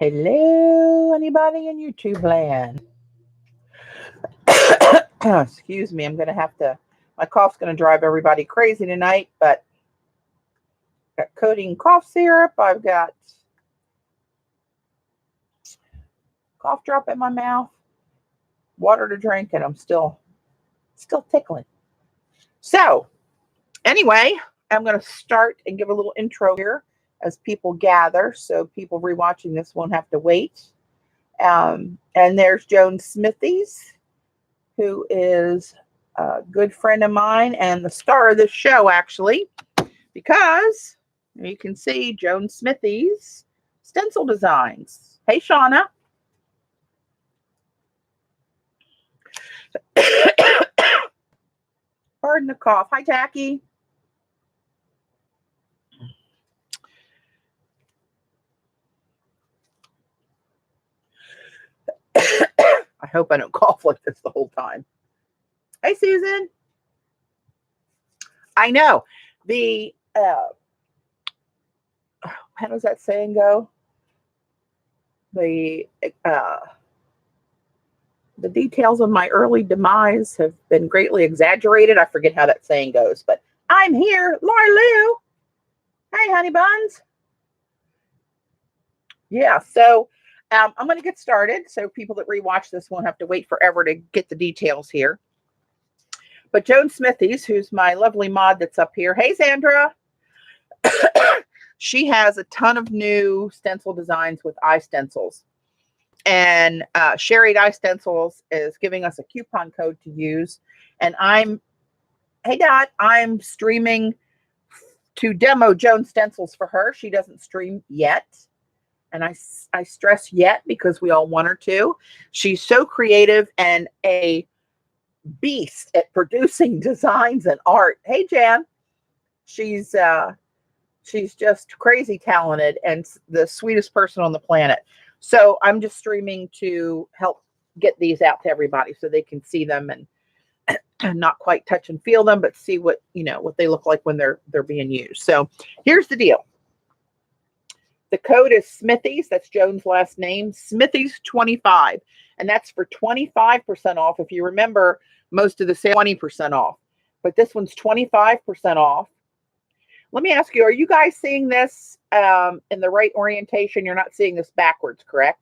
Hello, anybody in YouTube land? Excuse me, I'm going to have to, my cough's going to drive everybody crazy tonight, but got coating cough syrup. I've got cough drop in my mouth, water to drink, and I'm still tickling. So anyway, I'm going to start and give a little intro here as people gather, so people rewatching this won't have to wait. And there's Joan Smithies, who is a good friend of mine and the star of this show, actually, because you can see Joan Smithies stencil designs. Hey, Shauna. Pardon the cough. Hi, Tacky. I hope I don't cough like this the whole time. Hey, Susan. I know. The, how does that saying go? The details of my early demise have been greatly exaggerated. I forget how that saying goes, but I'm here. Laura Lou. Hey, honey buns. Yeah, so I'm going to get started so people that rewatch this won't have to wait forever to get the details here. But Joan Smithies, who's my lovely mod that's up here. Hey, Sandra. She has a ton of new stencil designs with iStencils. And Sherry at iStencils is giving us a coupon code to use. And hey, Dot, I'm streaming to demo Joan stencils for her. She doesn't stream yet. And I stress yet because we all want her to. She's so creative and a beast at producing designs and art. Hey, Jan. She's just crazy talented and the sweetest person on the planet. So I'm just streaming to help get these out to everybody so they can see them and not quite touch and feel them, but see what they look like when they're being used. So here's the deal. The code is Smithies. That's Joan's last name, SMITHIES25. And that's for 25% off. If you remember, most of the sale 20% off. But this one's 25% off. Let me ask you, are you guys seeing this in the right orientation? You're not seeing this backwards, correct?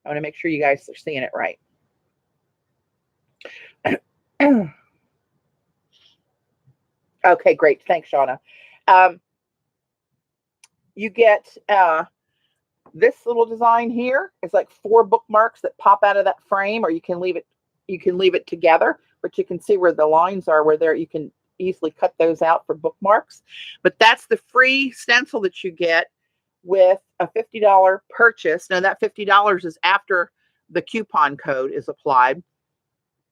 I want to make sure you guys are seeing it right. Okay, great. Thanks, Shauna. You get this little design here. It's like 4 bookmarks that pop out of that frame, or you can leave it together, but you can see where the lines are, where you can easily cut those out for bookmarks. But that's the free stencil that you get with a $50 purchase. Now that $50 is after the coupon code is applied,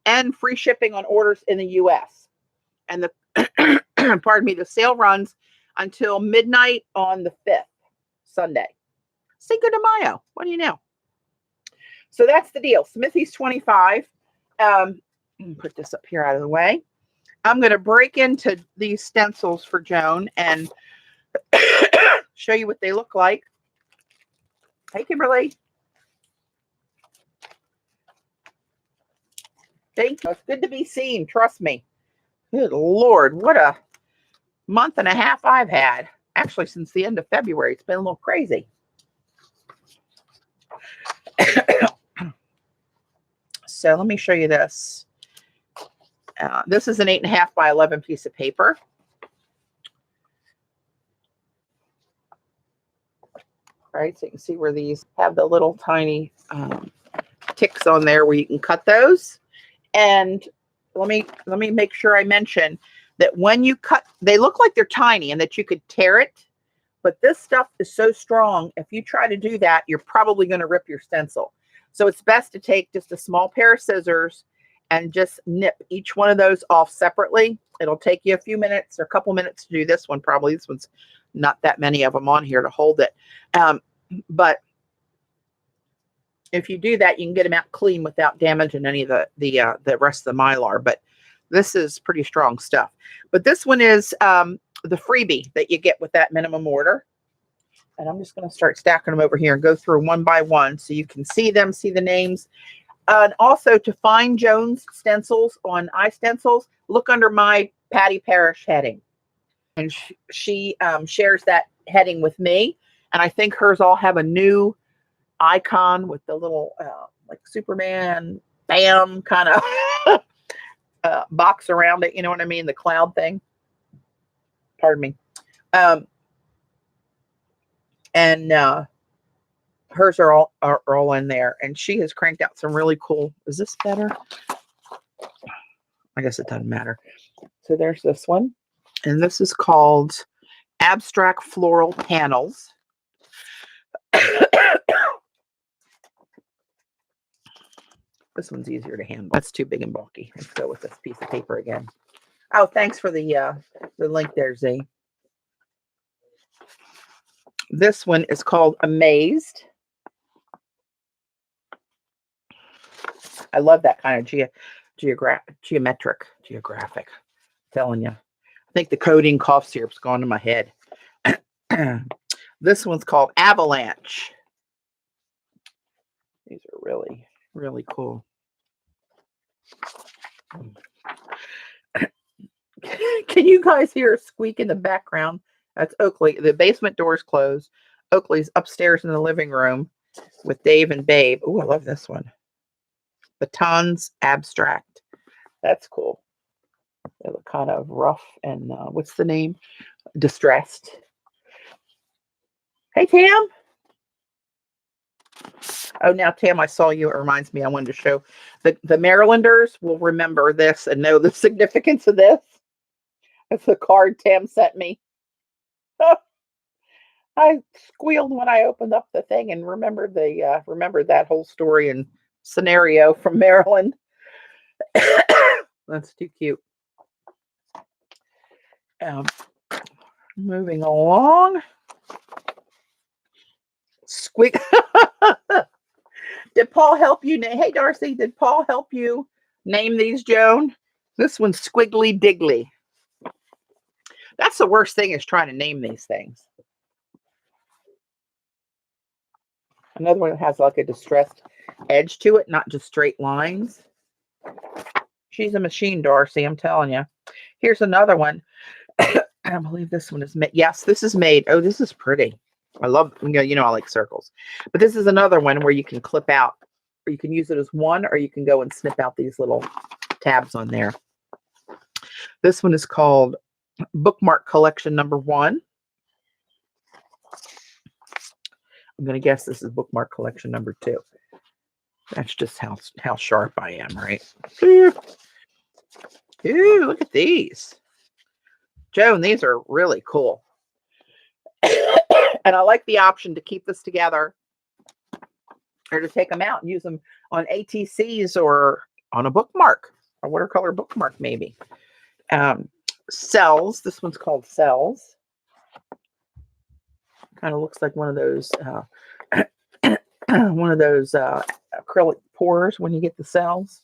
and free shipping on orders in the US. And the pardon me, the sale runs until midnight on the 5th, Sunday. Cinco de Mayo. What do you know? So that's the deal. Smithies25. Put this up here out of the way. I'm going to break into these stencils for Joan and show you what they look like. Hey, Kimberly. Thank you. It's good to be seen. Trust me. Good Lord, what a month and a half I've had. Actually, since the end of February, it's been a little crazy. So let me show you this. This is an 8.5 by 11 piece of paper. Right, so you can see where these have the little tiny ticks on there where you can cut those. And let me make sure I mention that when you cut, they look like they're tiny and that you could tear it, but this stuff is so strong. If you try to do that, you're probably going to rip your stencil. So it's best to take just a small pair of scissors and just nip each one of those off separately. It'll take you a few minutes or a couple minutes to do this one. Probably this one's not that many of them on here to hold it. But if you do that, you can get them out clean without damaging any of the rest of the Mylar. But this is pretty strong stuff. But this one is the freebie that you get with that minimum order. And I'm just going to start stacking them over here and go through one by one so you can see them, see the names. And also to find Joan's stencils on iStencils, look under my Patty Parrish heading. And she shares that heading with me. And I think hers all have a new icon with the little like Superman, bam, kind of box around it. You know what I mean? The cloud thing. Pardon me. And hers are all in there. And she has cranked out some really cool. Is this better? I guess it doesn't matter. So there's this one. And this is called Abstract Floral Panels. This one's easier to handle. That's too big and bulky. Let's go with this piece of paper again. Oh, thanks for the link there, Z. This one is called Amazed. I love that kind of geographic. I'm telling you. I think the codeine cough syrup's gone to my head. This one's called Avalanche. These are really, really cool. Can you guys hear a squeak in the background? That's Oakley. The basement door's closed. Oakley's upstairs in the living room with Dave and Babe. Oh, I love this one. Batons Abstract. That's cool. They look kind of rough and what's the name? Distressed. Hey, Tam. Oh, now, Tam, I saw you. It reminds me, I wanted to show. The Marylanders will remember this and know the significance of this. It's a card Tam sent me. I squealed when I opened up the thing and remembered that whole story and scenario from Maryland. That's too cute. Moving along. Squeak. Did Paul help you? Hey, Darcy, did Paul help you name these, Joan? This one's Squiggly Diggly. That's the worst thing, is trying to name these things. Another one that has like a distressed edge to it, not just straight lines. She's a machine, Darcy, I'm telling you. Here's another one. I believe this one is made. Yes, this is made. Oh, this is pretty. I love, you know, I like circles. But this is another one where you can clip out, or you can use it as one, or you can go and snip out these little tabs on there. This one is called Bookmark Collection number 1. I'm going to guess this is Bookmark Collection number 2. That's just how sharp I am, right? Ooh, look at these. Joan, these are really cool. And I like the option to keep this together or to take them out and use them on ATCs or on a bookmark, a watercolor bookmark maybe. Cells. This one's called Cells. Kind of looks like one of those acrylic pours when you get the cells.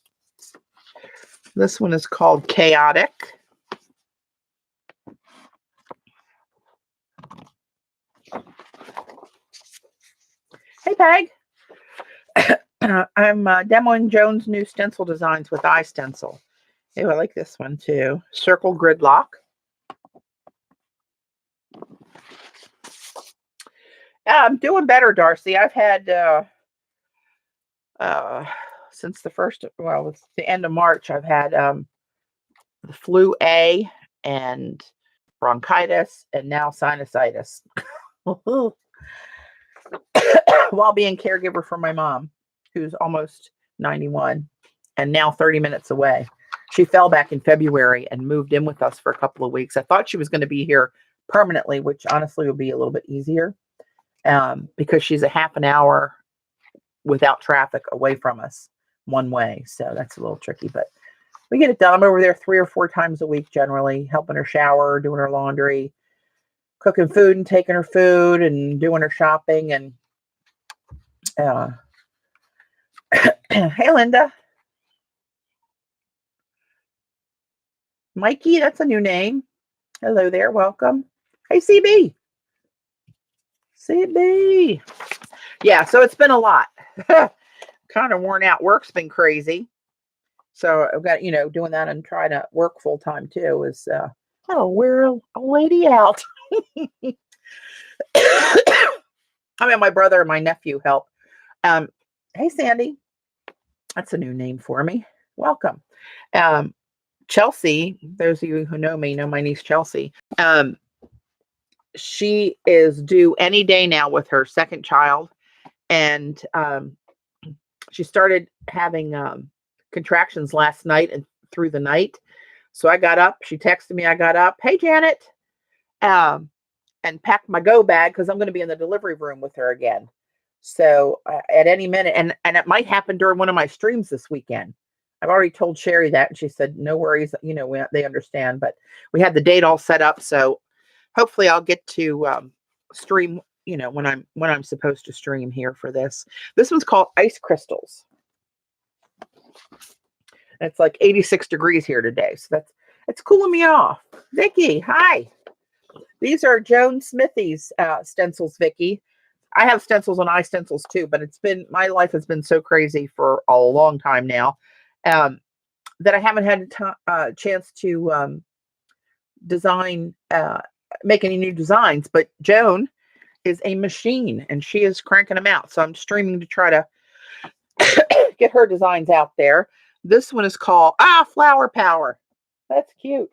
This one is called Chaotic. Hey, Peg. I'm demoing Joan's new stencil designs with iStencil. Oh, I like this one too. Circle Gridlock. I'm doing better, Darcy. I've had since the end of March, I've had the flu A and bronchitis and now sinusitis while being caregiver for my mom, who's almost 91 and now 30 minutes away. She fell back in February and moved in with us for a couple of weeks. I thought she was going to be here permanently, which honestly would be a little bit easier because she's a half an hour without traffic away from us one way. So that's a little tricky, but we get it done. I'm over there 3 or 4 times a week, generally helping her shower, doing her laundry, cooking food and taking her food and doing her shopping. And hey, Linda. Mikey, that's a new name. Hello there. Welcome. Hey, CB. CB. Yeah, so it's been a lot. Kind of worn out. Work's been crazy. So I've got, doing that and trying to work full time too is, wear a lady out. I mean, my brother and my nephew help. Hey, Sandy. That's a new name for me. Welcome. Chelsea, those of you who know me know my niece Chelsea. She is due any day now with her second child. And she started having contractions last night and through the night. So I got up. She texted me. I got up. Hey, Janet. And packed my go bag because I'm going to be in the delivery room with her again. So at any minute, and it might happen during one of my streams this weekend. I've already told Sherry that, and she said, no worries, they understand, but we had the date all set up. So hopefully I'll get to stream, when I'm supposed to stream here for this. This one's called Ice Crystals. And it's like 86 degrees here today. So it's cooling me off. Vicky, hi. These are Joan Smithies stencils, Vicky. I have stencils on iStencils too, but my life has been so crazy for a long time now that I haven't had a chance to design, make any new designs. But Joan is a machine and she is cranking them out. So I'm streaming to try to get her designs out there. This one is called Flower Power. That's cute.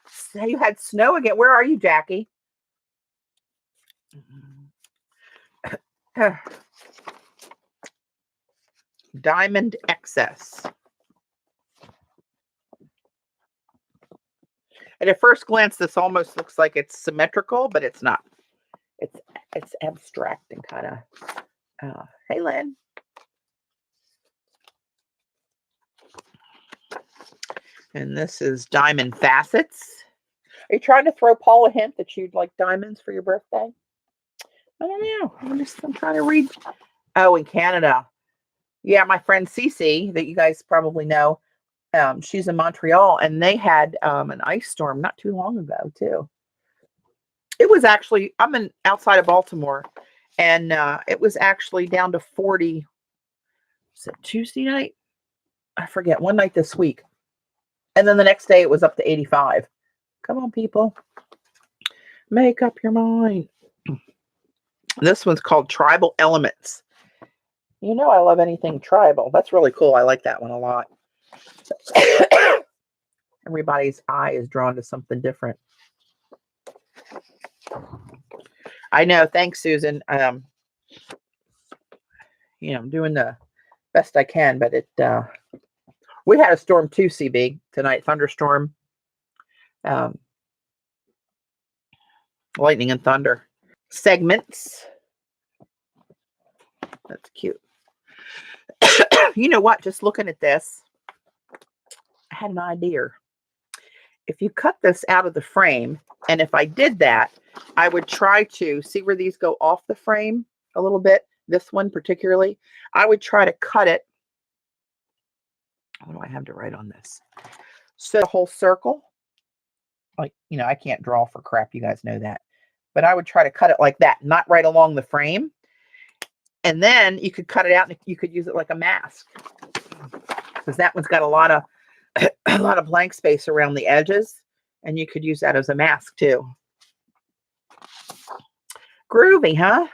So you had snow again. Where are you, Jackie? Diamond Excess. At a first glance, this almost looks like it's symmetrical, but it's not. It's abstract and kind of. Hey, Lynn. And this is Diamond Facets. Are you trying to throw Paul a hint that you'd like diamonds for your birthday? I don't know. I'm trying to read. Oh, in Canada. Yeah, my friend Cece, that you guys probably know, she's in Montreal, and they had an ice storm not too long ago, too. It was actually, I'm outside of Baltimore, and it was actually down to 40. Was it Tuesday night? I forget. One night this week. And then the next day it was up to 85. Come on, people. Make up your mind. This one's called Tribal Elements. I love anything tribal. That's really cool. I like that one a lot. Everybody's eye is drawn to something different. I know. Thanks, Susan. I'm doing the best I can, but we had a storm too, CB, tonight. Thunderstorm. Lightning and thunder. Segments. That's cute. You know what? Just looking at this, I had an idea. If you cut this out of the frame, and if I did that, I would try to see where these go off the frame a little bit. This one particularly, I would try to cut it. What do I have to write on this? So the whole circle, like, I can't draw for crap. You guys know that. But I would try to cut it like that, not right along the frame. And then you could cut it out and you could use it like a mask. Because that one's got a lot of blank space around the edges. And you could use that as a mask too. Groovy, huh?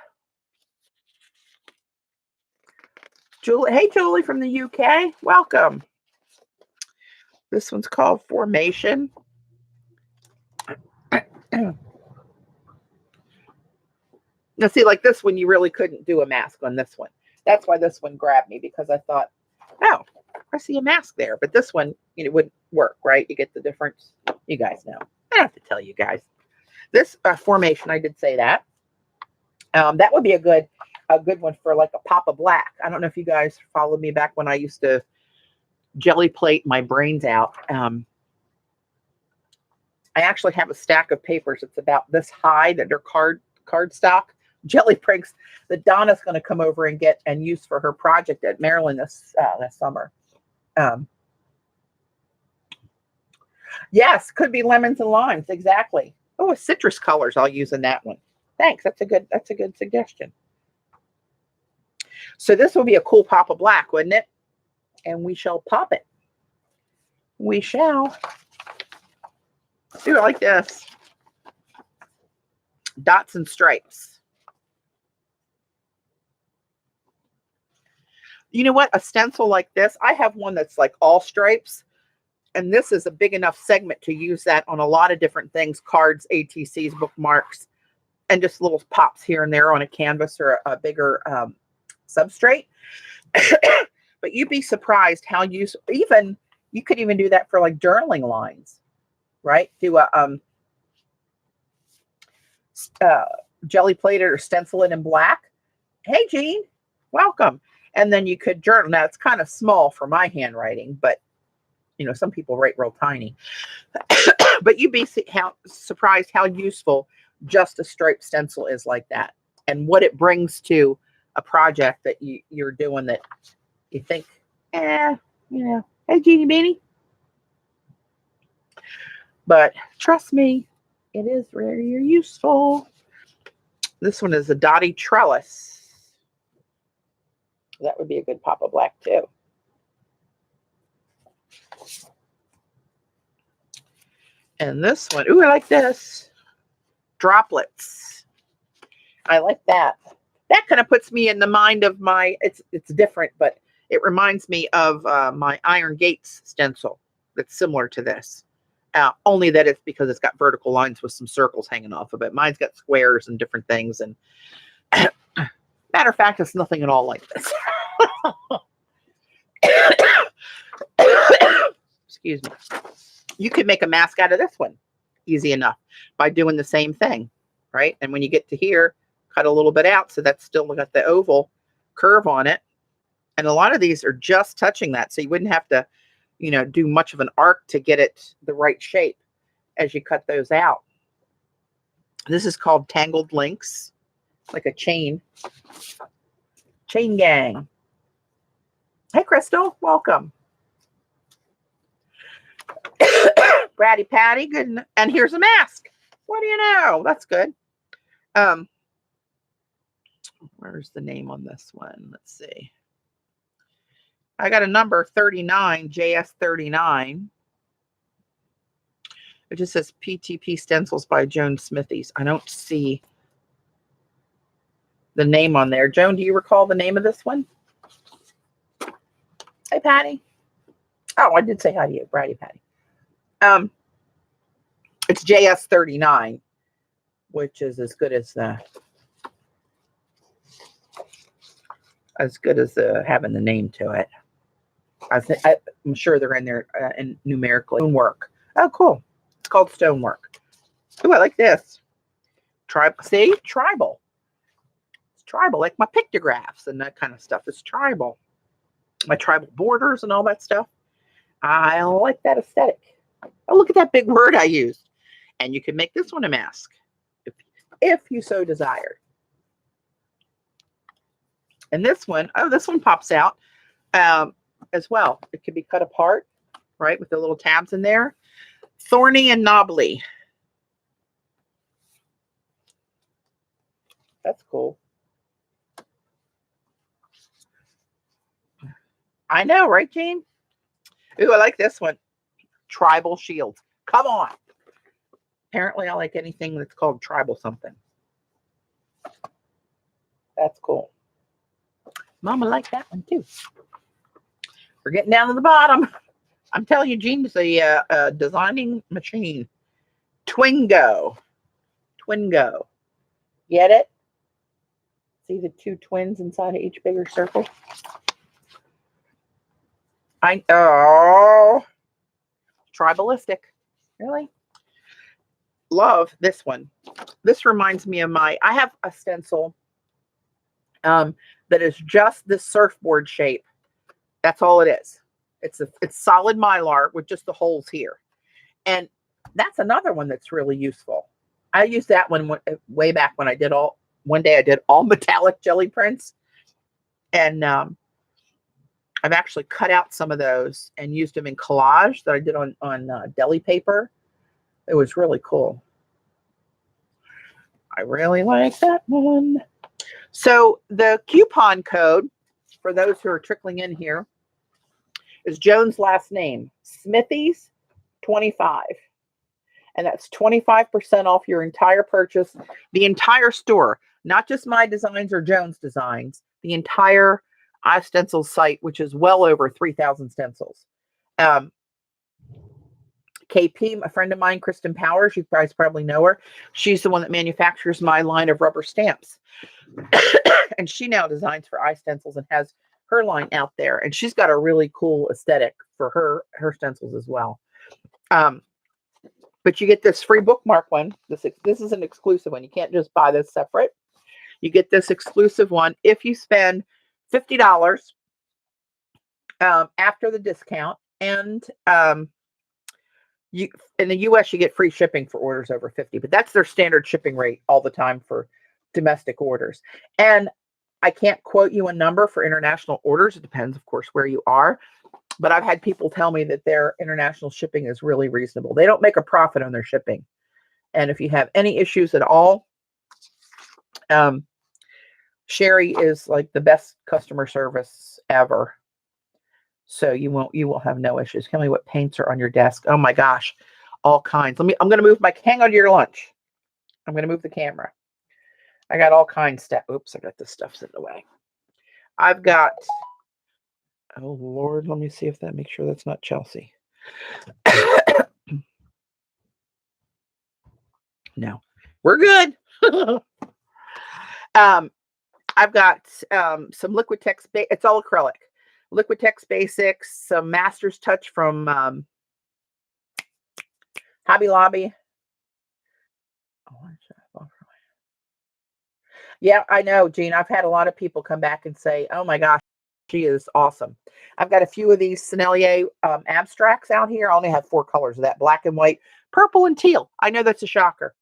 Julie, hey, Julie from the UK. Welcome. This one's called Formation. Now, see, like this one, you really couldn't do a mask on this one. That's why this one grabbed me, because I thought, oh, I see a mask there. But this one, it wouldn't work, right? You get the difference. You guys know. I don't have to tell you guys. This formation, I did say that. That would be a good one for like a pop of black. I don't know if you guys followed me back when I used to jelly plate my brains out. I actually have a stack of papers. It's about this high that they're cardstock jelly prints that Donna's going to come over and get and use for her project at Maryland this summer. Yes, could be lemons and limes. Exactly. Oh, citrus colors I'll use in that one. Thanks. That's a good suggestion. So this will be a cool pop of black, wouldn't it? And we shall pop it. We shall. Do it like this. Dots and stripes. You know what? A stencil like this, I have one that's like all stripes. And this is a big enough segment to use that on a lot of different things, cards, ATCs, bookmarks, and just little pops here and there on a canvas or a bigger substrate. But you'd be surprised how you could even do that for like journaling lines, right? Do a jelly plated or stencil it in black. Hey, Jean, welcome. And then you could journal. Now it's kind of small for my handwriting, but you know, some people write real tiny. But you'd be surprised how useful just a striped stencil is like that, and what it brings to a project that you're doing that you think, you know, hey, Jeannie Beanie. But trust me, it is very useful. This one is a dotty trellis. That would be a good pop of black too. And this one, ooh, I like this. Droplets. I like that. That kind of puts me in the mind of my, it's different, but it reminds me of my Iron Gates stencil that's similar to this. Only that it's because it's got vertical lines with some circles hanging off of it. Mine's got squares and different things. And matter of fact, it's nothing at all like this. Excuse me. You could make a mask out of this one easy enough by doing the same thing, right? And when you get to here, cut a little bit out so that's still got the oval curve on it. And a lot of these are just touching that, so you wouldn't have to, you know, do much of an arc to get it the right shape as you cut those out. This is called Tangled Links, like a chain gang. Hey, Crystal, welcome. Bratty Patty, good. And here's a mask. What do you know? That's good. Where's the name on this one? Let's see. I got a number 39, JS39. It just says PTP Stencils by Joan Smithies. I don't see the name on there. Joan, do you recall the name of this one? Hey, Patty. Oh, I did say hi to you, Bratty Patty. It's JS39, which is as good as having the name to it. I'm sure they're in there in numerically. Stonework. Oh, cool. It's called Stonework. Oh, I like this. See, tribal. It's tribal, like my pictographs and that kind of stuff. It's tribal. My tribal borders and all that stuff. I like that aesthetic. Oh, look at that big word I used. And you can make this one a mask if you so desired. And this one, oh, this one pops out as well. It can be cut apart, right, with the little tabs in there. Thorny and knobbly. That's cool. I know, right, Jean? Ooh, I like this one. Tribal shields. Come on. Apparently, I like anything that's called tribal something. That's cool. Mama liked that one too. We're getting down to the bottom. I'm telling you, Jean's a designing machine. Twingo. Twingo. Get it? See the two twins inside of each bigger circle? Oh, tribalistic. Really? Love this one. This reminds me of I have a stencil that is just this surfboard shape. That's all it is. It's solid mylar with just the holes here. And that's another one that's really useful. I used that one way back when one day I did all metallic jelly prints. And I've actually cut out some of those and used them in collage that I did on deli paper. It was really cool. I really like that one. So the coupon code for those who are trickling in here is Joan's last name, SMITHIES25. And that's 25% off your entire purchase, the entire store, not just my designs or Joan's designs, the entire iStencils site, which is well over 3,000 stencils. KP, a friend of mine, Kristen Powers, you guys probably know her. She's the one that manufactures my line of rubber stamps. And she now designs for iStencils and has her line out there. And she's got a really cool aesthetic for her stencils as well. But you get this free bookmark one. This is an exclusive one. You can't just buy this separate. You get this exclusive one if you spend $50 after the discount. And you in the US, you get free shipping for orders over 50, but that's their standard shipping rate all the time for domestic orders. And I can't quote you a number for international orders. It depends, of course, where you are. But I've had people tell me that their international shipping is really reasonable. They don't make a profit on their shipping. And if you have any issues at all, Sherry is like the best customer service ever. So you will have no issues. Tell me what paints are on your desk. Oh my gosh, all kinds. I'm going to move hang on to your lunch. I'm going to move the camera. I got all kinds of, oops, I got this stuff in the way. I've got, oh Lord, let me see if that, make sure that's not Chelsea. No, we're good. I've got some Liquitex, it's all acrylic. Liquitex Basics, some Master's Touch from Hobby Lobby. Yeah, I know, Jean. I've had a lot of people come back and say, oh my gosh, she is awesome. I've got a few of these Sennelier abstracts out here. I only have 4 colors of that, black and white, purple and teal. I know that's a shocker.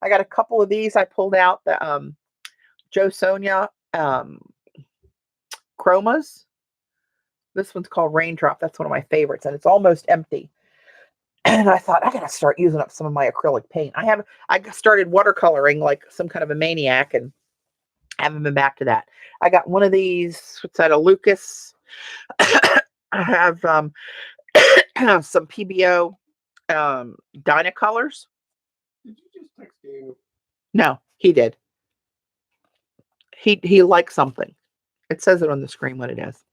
I got a couple of these. I pulled out the Joe Sonia chromas. This one's called Raindrop. That's one of my favorites, and it's almost empty. And I thought, I got to start using up some of my acrylic paint. I started watercoloring like some kind of a maniac, and haven't been back to that. I got one of these, what's that, a Lucas. I have some PBO Dynacolors. Did you just text Daniel? No, he did. He liked something. It says it on the screen what it is.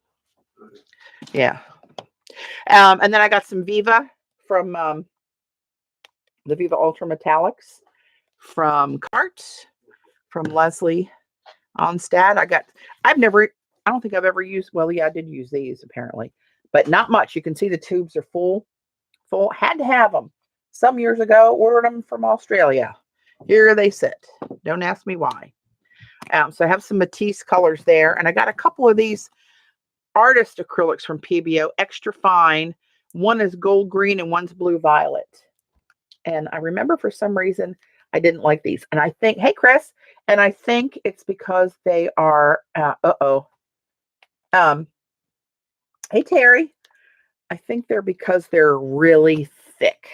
Yeah. And then I got some Viva from the Viva Ultra Metallics from Cart, from Leslie Onstad. I don't think I've ever used, well, yeah, I did use these apparently, but not much. You can see the tubes are full. Had to have them. Some years ago, ordered them from Australia. Here they sit. Don't ask me why. So I have some Matisse colors there, and I got a couple of these artist acrylics from PBO, extra fine. One is gold green and one's blue violet. And I remember for some reason I didn't like these. And I think, hey Chris, and I think it's because they are hey Terry. I think they're because they're really thick,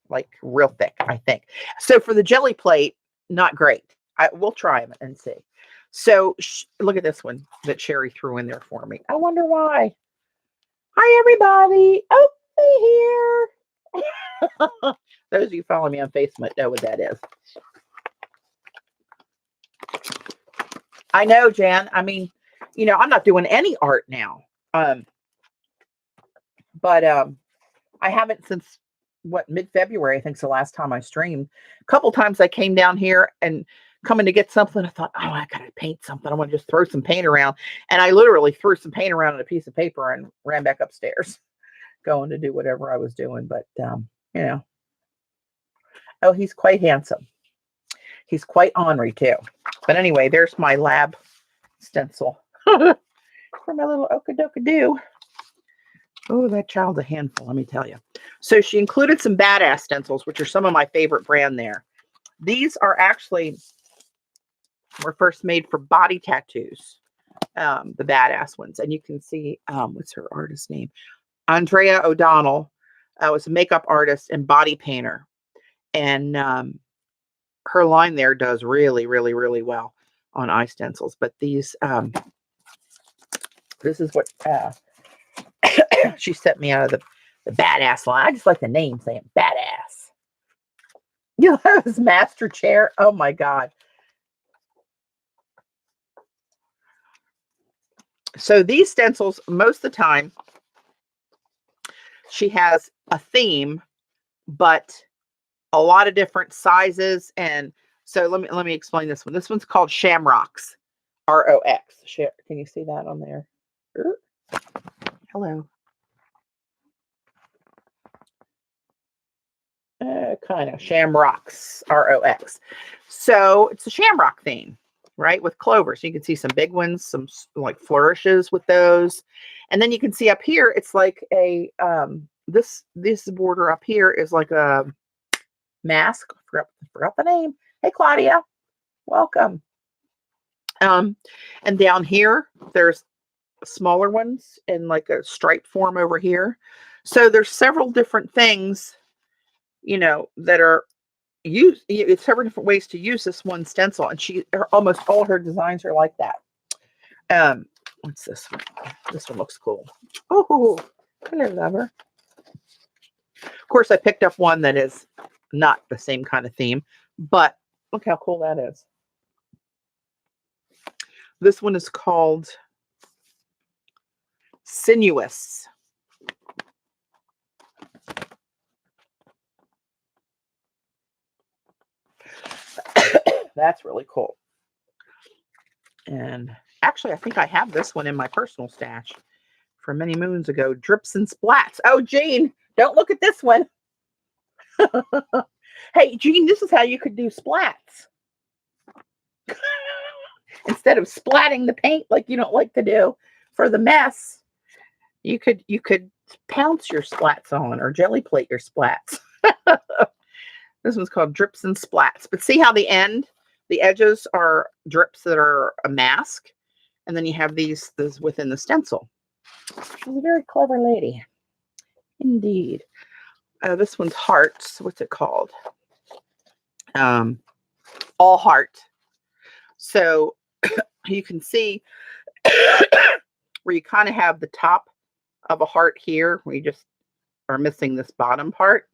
like real thick, I think. So for the jelly plate, not great. We'll try them and see. So look at this one that Sherry threw in there for me. I wonder why. Hi, everybody. Oh, here. Those of you following me on Facebook know what that is. I know, Jan. I mean, I'm not doing any art now. But I haven't since, mid-February, I think is the last time I streamed. A couple times I came down here and coming to get something, I thought, oh, I gotta paint something. I want to just throw some paint around. And I literally threw some paint around on a piece of paper and ran back upstairs, going to do whatever I was doing. But, oh, he's quite handsome. He's quite ornery too. But anyway, there's my lab stencil for my little Okadoka-doo. Oh, that child's a handful, let me tell you. So she included some Badass stencils, which are some of my favorite brand there. These are actually, were first made for body tattoos, the Badass ones. And you can see, what's her artist name? Andrea O'Donnell was a makeup artist and body painter. And her line there does really, really, really well on iStencils. But these, this is what she sent me out of the badass line. I just like the name saying badass. You know, this master chair. Oh my God. So these stencils, most of the time, she has a theme, but a lot of different sizes. And so let me explain this one. This one's called Shamrocks, ROX. Can you see that on there? Hello. Kind of Shamrocks, ROX. So it's a shamrock theme, right? With clovers. You can see some big ones, some like flourishes with those. And then you can see up here, it's like a, this border up here is like a mask. Forgot the name. Hey, Claudia, welcome. And down here, there's smaller ones in like a stripe form over here. So there's several different things, you know, that are used. It's several different ways to use this one stencil, and almost all her designs are like that. What's this one? This one looks cool. Oh, hello, lover. Of course, I picked up one that is not the same kind of theme, but look how cool that is. This one is called Sinuous. That's really cool. And actually, I think I have this one in my personal stash from many moons ago. Drips and Splats. Oh, Jean, don't look at this one. Hey, Jean, this is how you could do splats. Instead of splatting the paint like you don't like to do for the mess, you could pounce your splats on or jelly plate your splats. This one's called Drips and Splats. But see how the edges are drips that are a mask, and then you have these within the stencil. She's a very clever lady, indeed. This one's Hearts. What's it called? All Heart. So you can see where you kind of have the top of a heart here, where you just are missing this bottom part.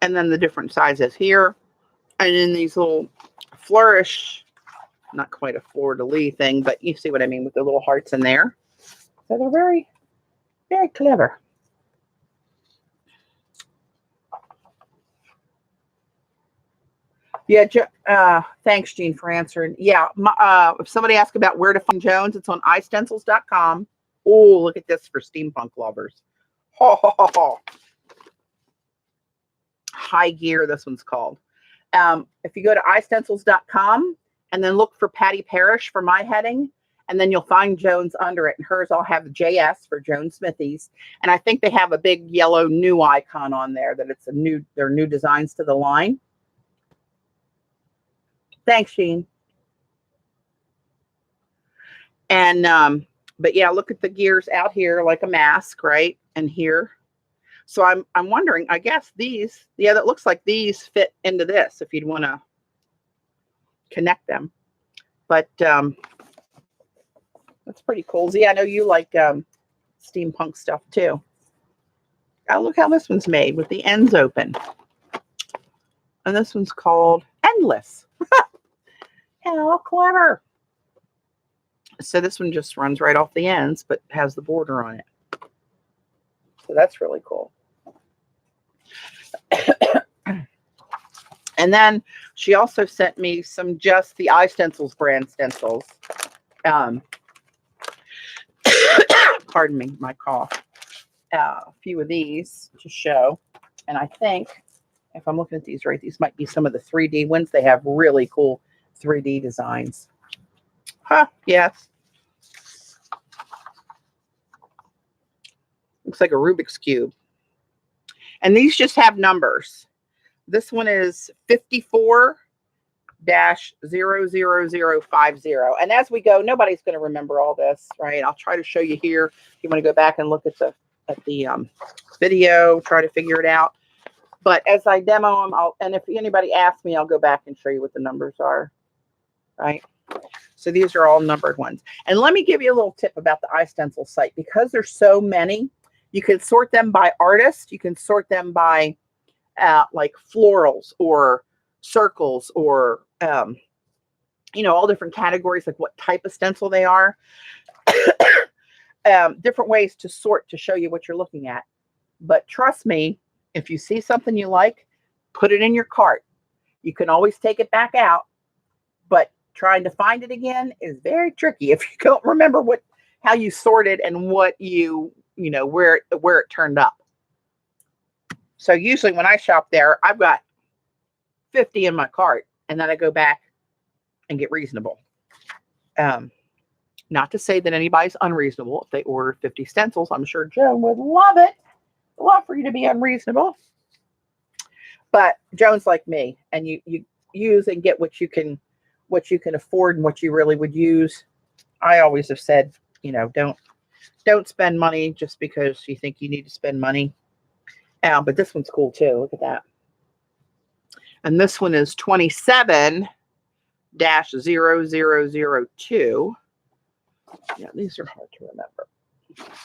And then the different sizes here. And then these little flourish, not quite a fleur-de-lis thing, but you see what I mean with the little hearts in there. So they're very, very clever. Yeah, thanks, Jean, for answering. Yeah, if somebody asks about where to find Jones, it's on iStencils.com. Oh, look at this for steampunk lovers. Ho, ho, ho, ho. High Gear, this one's called. If you go to iStencils.com and then look for Patty Parrish for my heading, and then you'll find Jones under it. And hers, I'll have JS for Jones Smithies. And I think they have a big yellow new icon on there that it's their new designs to the line. Thanks, Jean. And but yeah, look at the gears out here like a mask, right? And here. So I'm wondering, I guess these, yeah, that looks like these fit into this if you'd want to connect them. But that's pretty cool. Z, I know you like steampunk stuff too. Oh, look how this one's made with the ends open. And this one's called Endless. How clever. So this one just runs right off the ends, but has the border on it. So that's really cool. And then she also sent me some just the iStencils brand stencils. Pardon me, my cough. A few of these to show. And I think, if I'm looking at these right, these might be some of the 3D ones. They have really cool 3D designs. Huh, yes. Looks like a Rubik's Cube. And these just have numbers. This one is 54-00050. And as we go, nobody's going to remember all this, right? I'll try to show you here. If you want to go back and look at the video, try to figure it out. But as I demo them, and if anybody asks me, I'll go back and show you what the numbers are, right? So these are all numbered ones. And let me give you a little tip about the iStencil site. Because there's so many, you can sort them by artist. You can sort them by like florals or circles or, you know, all different categories, like what type of stencil they are. Different ways to sort to show you what you're looking at. But trust me, if you see something you like, put it in your cart. You can always take it back out, but trying to find it again is very tricky if you don't remember how you sorted and what you know, where it turned up. So usually when I shop there, I've got 50 in my cart, and then I go back and get reasonable. Not to say that anybody's unreasonable if they order 50 stencils. I'm sure Joan would love it. Love for you to be unreasonable. But Joan's like me, and you use and get what you can afford and what you really would use. I always have said, you know, don't spend money just because you think you need to spend money. But this one's cool too. Look at that. And this one is 27-0002. Yeah, these are hard to remember.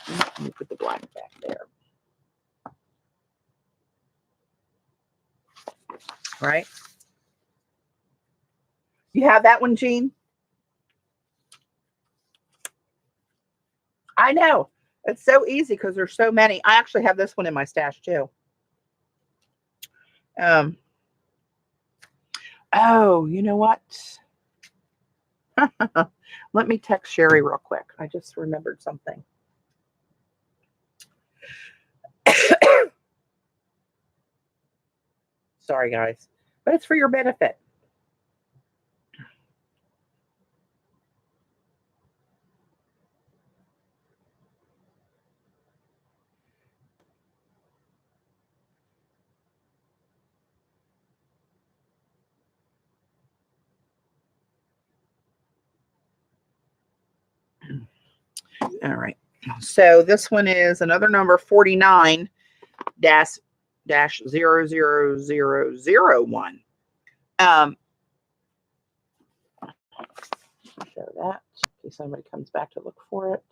Let me put the blank back there. Right? You have that one, Jean? I know. It's so easy because there's so many. I actually have this one in my stash too. Oh, you know what? Let me text Sherry real quick. I just remembered something. Sorry, guys, but it's for your benefit. All right. So this one is another number 49-000001. Show that in case somebody comes back to look for it.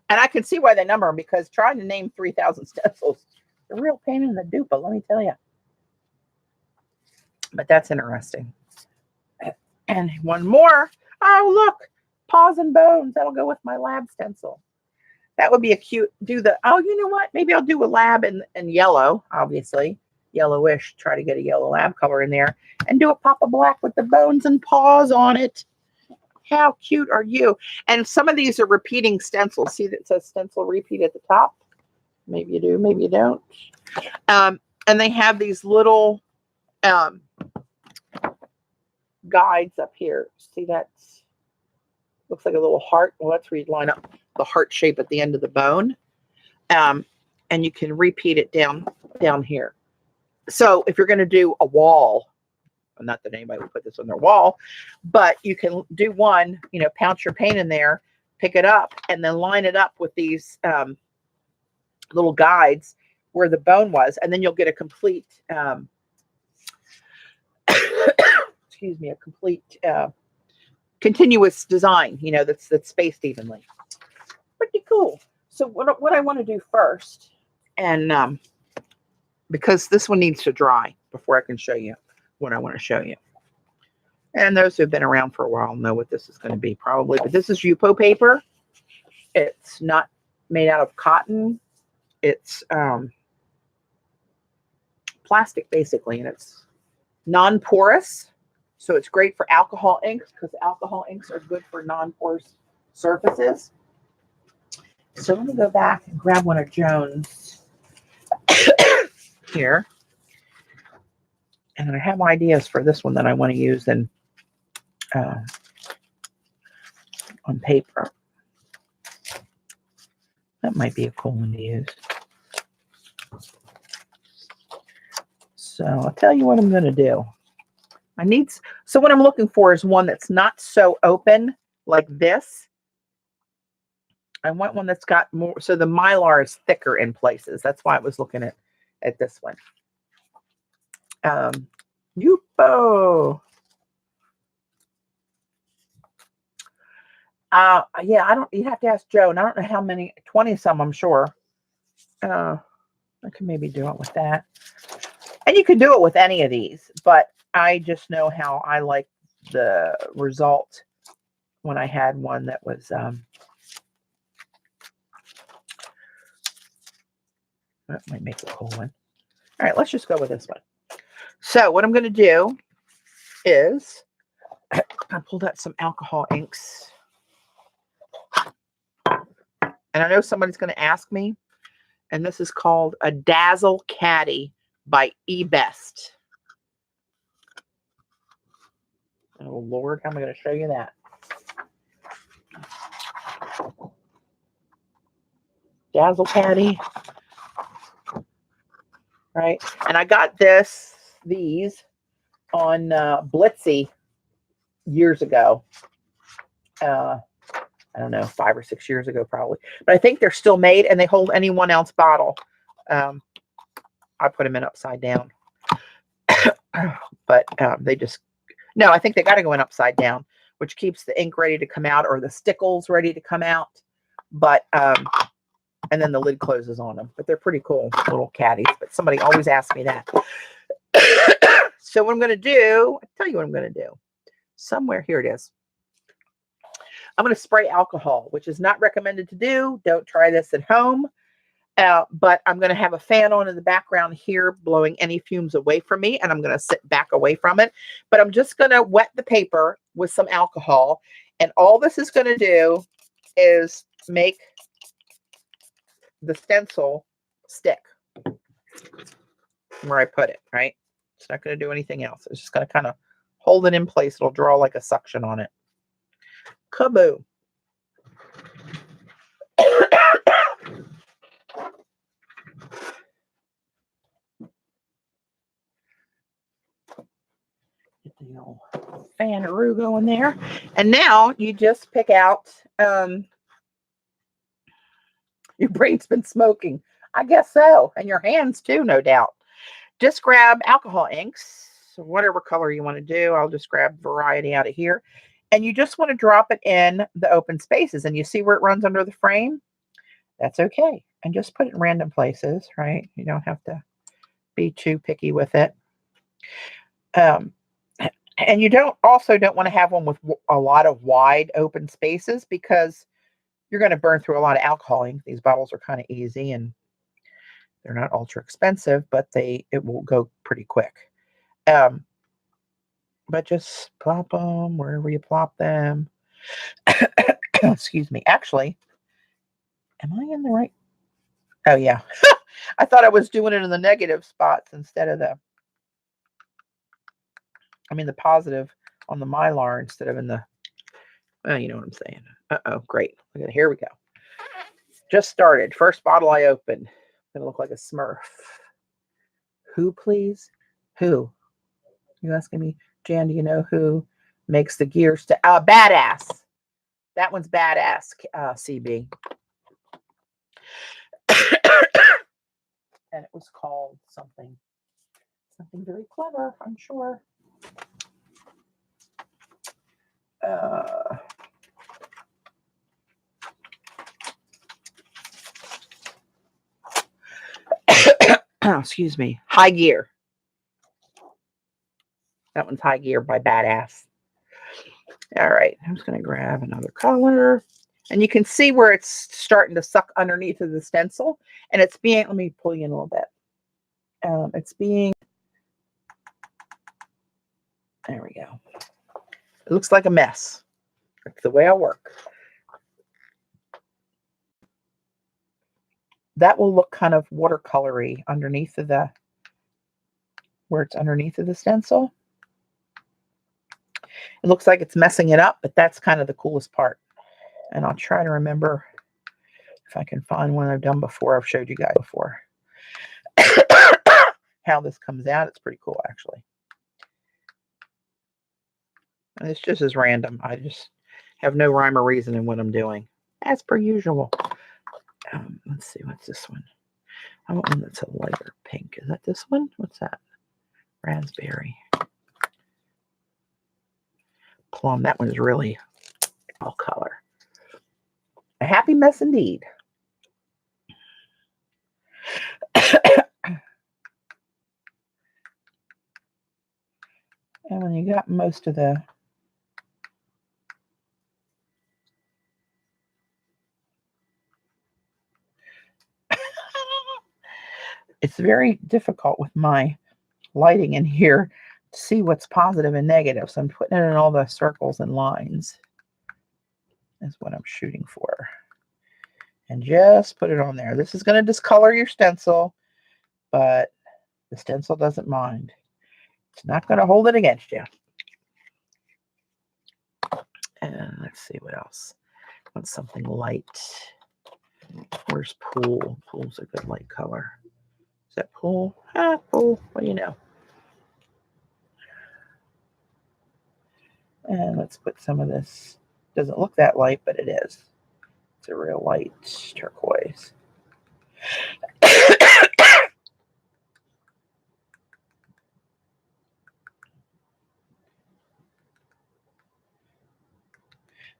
And I can see why they number them, because trying to name 3,000 stencils is a real pain in the dupa, let me tell you. But that's interesting. And one more. Oh, look. Paws and bones. That'll go with my lab stencil. That would be a cute, you know what? Maybe I'll do a lab in yellow, obviously. Yellowish. Try to get a yellow lab color in there. And do a pop of black with the bones and paws on it. How cute are you? And some of these are repeating stencils. See that says stencil repeat at the top? Maybe you do, maybe you don't. And they have these little guides up here. See that? Looks like a little heart. Well, that's where you line up the heart shape at the end of the bone. And you can repeat it down here. So if you're going to do a wall, not that anybody would put this on their wall, but you can do one, you know, pounce your paint in there, pick it up, and then line it up with these little guides where the bone was, and then you'll get a complete, excuse me, a complete continuous design, you know, that's spaced evenly. Pretty cool. So what I want to do first, and because this one needs to dry before I can show you what I want to show you. And those who have been around for a while know what this is going to be probably, but this is Yupo paper. It's not made out of cotton. It's plastic basically, and it's non-porous. So it's great for alcohol inks, because alcohol inks are good for non-porous surfaces. So let me go back and grab one of Joan's here. And I have ideas for this one that I want to use on paper. That might be a cool one to use. So I'll tell you what I'm going to do. So what I'm looking for is one that's not so open like this. I want one that's got more, so the mylar is thicker in places. That's why I was looking at at this one. Yupo. Yeah, you have to ask Joe, and I don't know how many, 20 some, I'm sure. I can maybe do it with that. And you can do it with any of these, but I just know how I like the result when I had one that was, that might make a cool one. All right, let's just go with this one. So what I'm going to do is I pulled out some alcohol inks. And I know somebody's going to ask me, and this is called a Dazzle Caddy by EST. Oh, Lord, how am I going to show you that? Dazzle Caddy. Right? And I got these on Blitsy years ago. I don't know, 5 or 6 years ago, probably. But I think they're still made, and they hold any 1 ounce bottle. I put them in upside down. But they just, no, I think they got to go in upside down, which keeps the ink ready to come out, or the stickles ready to come out. But, and then the lid closes on them. But they're pretty cool little caddies. But somebody always asks me that. So what I'm going to do, I'll tell you what I'm going to do. Somewhere, here it is. I'm going to spray alcohol, which is not recommended to do. Don't try this at home. But I'm going to have a fan on in the background here, blowing any fumes away from me. And I'm going to sit back away from it. But I'm just going to wet the paper with some alcohol. And all this is going to do is make the stencil stick where I put it, right? It's not going to do anything else. It's just going to kind of hold it in place. It'll draw like a suction on it. Kaboom. Get the old fanaroo going there. And now you just pick out, your brain's been smoking. I guess so. And your hands too, no doubt. Just grab alcohol inks, whatever color you want to do. I'll just grab variety out of here. And you just want to drop it in the open spaces. And you see where it runs under the frame? That's okay. And just put it in random places, right? You don't have to be too picky with it. And you don't want to have one with a lot of wide open spaces, because you're going to burn through a lot of alcohol ink. These bottles are kind of easy, and they're not ultra expensive, but it will go pretty quick. But just plop them wherever you plop them. Excuse me. Actually, am I in the right? Oh, yeah. I thought I was doing it in the negative spots instead of the positive on the Mylar instead of in the, well, you know what I'm saying. Uh-oh, great. Look at it. Here we go. Just started. First bottle I opened. Gonna look like a Smurf. Who, please? Who? You asking me, Jan, do you know who makes the gears to Badass? That one's Badass, CB. And it was called something very clever, I'm sure. Excuse me. High Gear. That one's High Gear by Badass. All right. I'm just going to grab another color. And you can see where it's starting to suck underneath of the stencil. And it's being, let me pull you in a little bit. It's being, there we go. It looks like a mess. That's the way I work. That will look kind of watercolory underneath of the, where it's underneath of the stencil. It looks like it's messing it up, but that's kind of the coolest part. And I'll try to remember if I can find one I've done before. I've showed you guys before. How this comes out. It's pretty cool, actually. And it's just as random. I just have no rhyme or reason in what I'm doing, as per usual. Let's see, what's this one? I want one that's a lighter pink. Is that this one? What's that? Raspberry. Plum. That one's really all color. A happy mess indeed. And when you got most of the it's very difficult with my lighting in here to see what's positive and negative. So I'm putting it in all the circles and lines. Is what I'm shooting for. And just put it on there. This is going to discolor your stencil, but the stencil doesn't mind. It's not going to hold it against you. And let's see what else. I want something light. Where's Pool? Pool's a good light color. Is that Pool? Pool. What do you know? And let's put some of this. Doesn't look that light, but it is. It's a real light turquoise.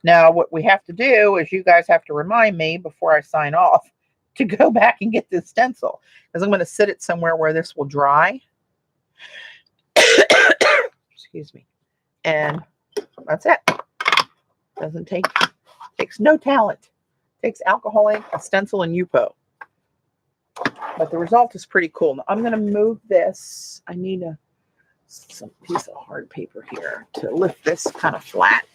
Now, what we have to do is you guys have to remind me before I sign off to go back and get this stencil, because I'm going to sit it somewhere where this will dry. Excuse me. And that's it. Takes no talent. Takes alcohol ink, a stencil, and Yupo. But the result is pretty cool. Now, I'm going to move this. I need some piece of hard paper here to lift this kind of flat.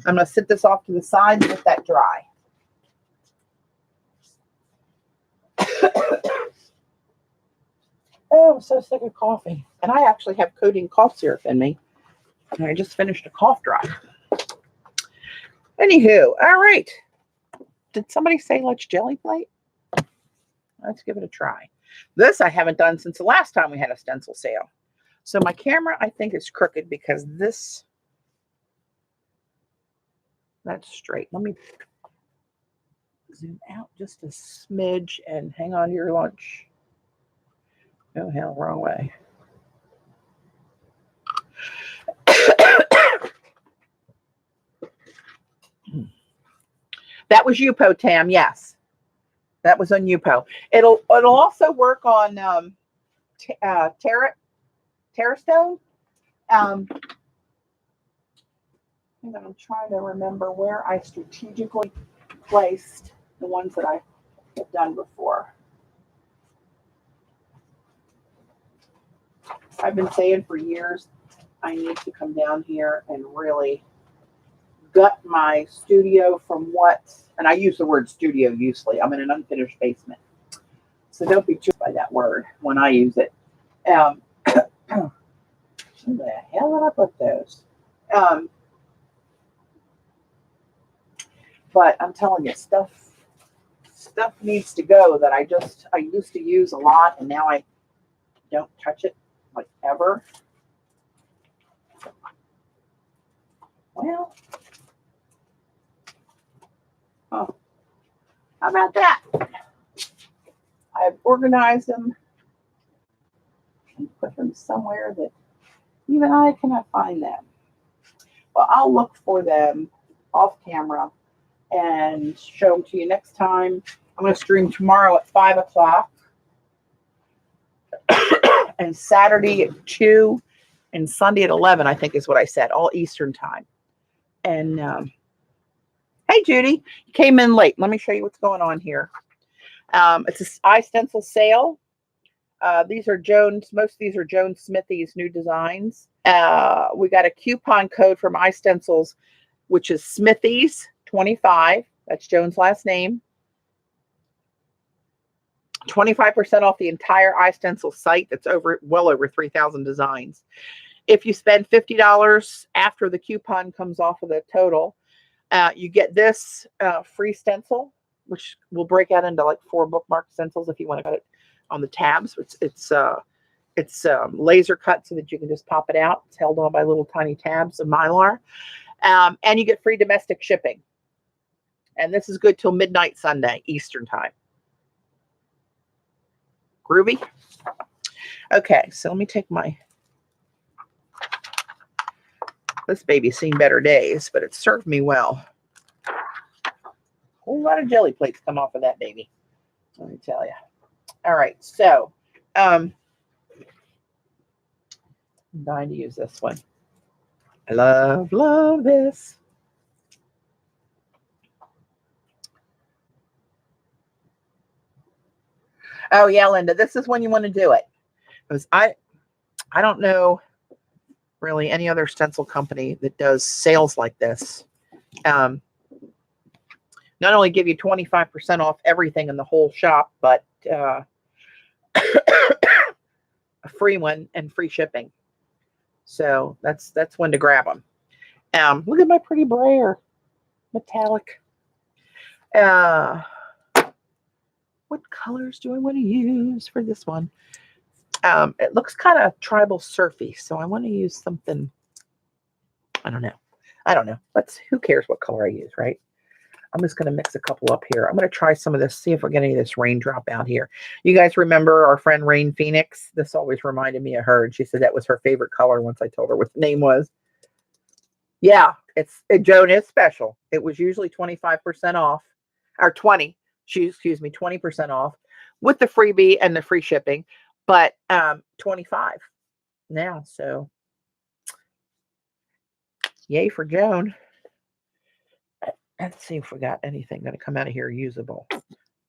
I'm going to sit this off to the side and let that dry. Oh, I'm so sick of coughing. And I actually have codeine cough syrup in me. And I just finished a cough drop. Anywho, all right. Did somebody say let's jelly plate? Let's give it a try. This I haven't done since the last time we had a stencil sale. So my camera, I think, is crooked because this, that's straight. Let me zoom out just a smidge and hang on to your lunch. Oh, hell, wrong way. That was Yupo, Tam. Yes, that was on Yupo. It'll also work on Terrastone. I'm trying to remember where I strategically placed the ones that I have done before. I've been saying for years I need to come down here and really gut my studio from what, and I use the word studio usually. I'm in an unfinished basement. So don't be tricked by that word when I use it. Where the hell did I put those? But I'm telling you, stuff needs to go that I used to use a lot, and now I don't touch it like ever. Well, oh, how about that? I've organized them and put them somewhere that even I cannot find them. Well, I'll look for them off camera and show them to you next time. I'm going to stream tomorrow at 5 o'clock and Saturday at 2 and Sunday at 11, I think is what I said, all Eastern time. And hey, Judy, you came in late. Let me show you what's going on here. It's an iStencil sale. These are most of these are Joan Smithies new designs. We got a coupon code from iStencils, which is SMITHIES25. That's Joan's last name. 25% off the entire iStencil site. That's well over 3,000 designs. If you spend $50 after the coupon comes off of the total, you get this free stencil, which will break out into like 4 bookmark stencils if you want to cut it on the tabs. It's laser cut so that you can just pop it out. It's held on by little tiny tabs of Mylar. And you get free domestic shipping. And this is good till midnight Sunday, Eastern time. Groovy? Okay, so let me take my... This baby's seen better days, but it served me well. A whole lot of jelly plates come off of that baby, let me tell you. All right, so I'm dying to use this one. I love this. Oh yeah, Linda, this is when you want to do it. Because I don't know really any other stencil company that does sales like this. Not only give you 25% off everything in the whole shop, but a free one and free shipping. So that's when to grab them. Look at my pretty brayer, metallic. What colors do I want to use for this one? It looks kind of tribal surfy, so I want to use something. I don't know. Who cares what color I use, right? I'm just going to mix a couple up here. I'm going to try some of this, see if we get any of this raindrop out here. You guys remember our friend Rain Phoenix? This always reminded me of her, and she said that was her favorite color once I told her what the name was. Yeah, Joan is special. It was usually 25% off, or 20% off with the freebie and the free shipping, but 25 now. So yay for Joan. Let's see if we got anything going to come out of here usable.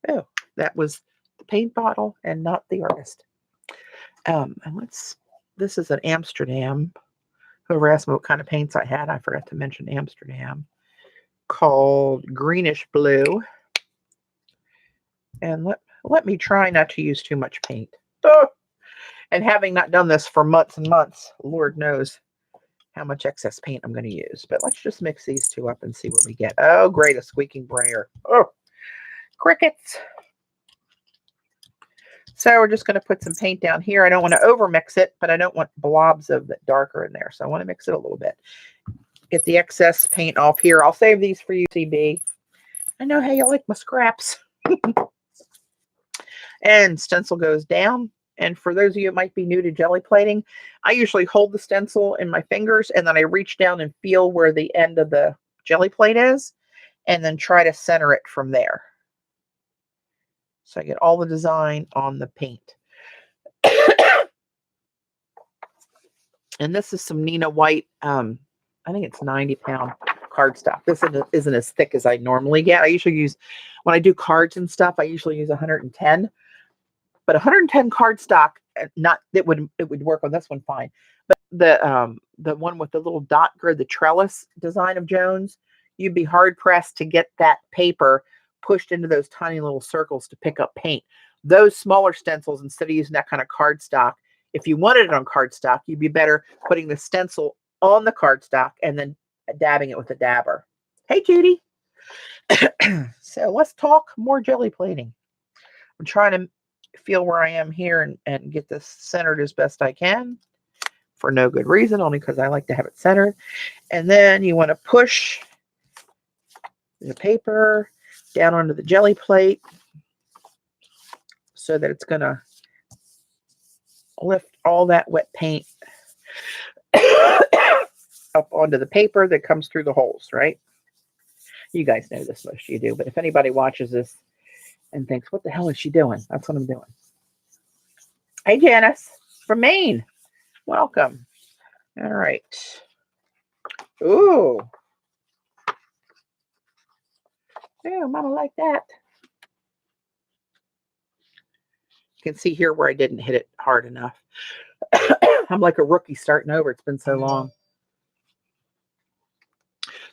Oh, that was the paint bottle and not the artist. And this is an Amsterdam. Whoever asked me what kind of paints I had, I forgot to mention Amsterdam, called Greenish Blue. And let me try not to use too much paint. Oh! And having not done this for months and months, Lord knows how much excess paint I'm going to use. But let's just mix these two up and see what we get. Oh, great, a squeaking brayer. Oh, crickets. So we're just going to put some paint down here. I don't want to over mix it, but I don't want blobs of the darker in there. So I want to mix it a little bit. Get the excess paint off here. I'll save these for you, CB. I know how you like my scraps. And stencil goes down. And for those of you who might be new to jelly plating, I usually hold the stencil in my fingers and then I reach down and feel where the end of the jelly plate is and then try to center it from there. So I get all the design on the paint. And this is some Nina White, I think it's 90-pound cardstock. This isn't as thick as I normally get. I usually use, when I do cards and stuff, I usually use 110. But 110 cardstock, it would work on this one fine. But the one with the little dot grid, the trellis design of Jones, you'd be hard pressed to get that paper pushed into those tiny little circles to pick up paint. Those smaller stencils, instead of using that kind of cardstock, if you wanted it on cardstock, you'd be better putting the stencil on the cardstock and then dabbing it with a dabber. Hey, Judy. So let's talk more jelly plating. I'm trying to feel where I am here and get this centered as best I can for no good reason, only because I like to have it centered. And then you want to push the paper down onto the jelly plate so that it's going to lift all that wet paint up onto the paper that comes through the holes, right? You guys know this, most of you do, but if anybody watches this and thinks, what the hell is she doing? That's what I'm doing. Hey, Janice from Maine. Welcome. All right. Ooh. Yeah, Mama like that. You can see here where I didn't hit it hard enough. I'm like a rookie starting over. It's been so long.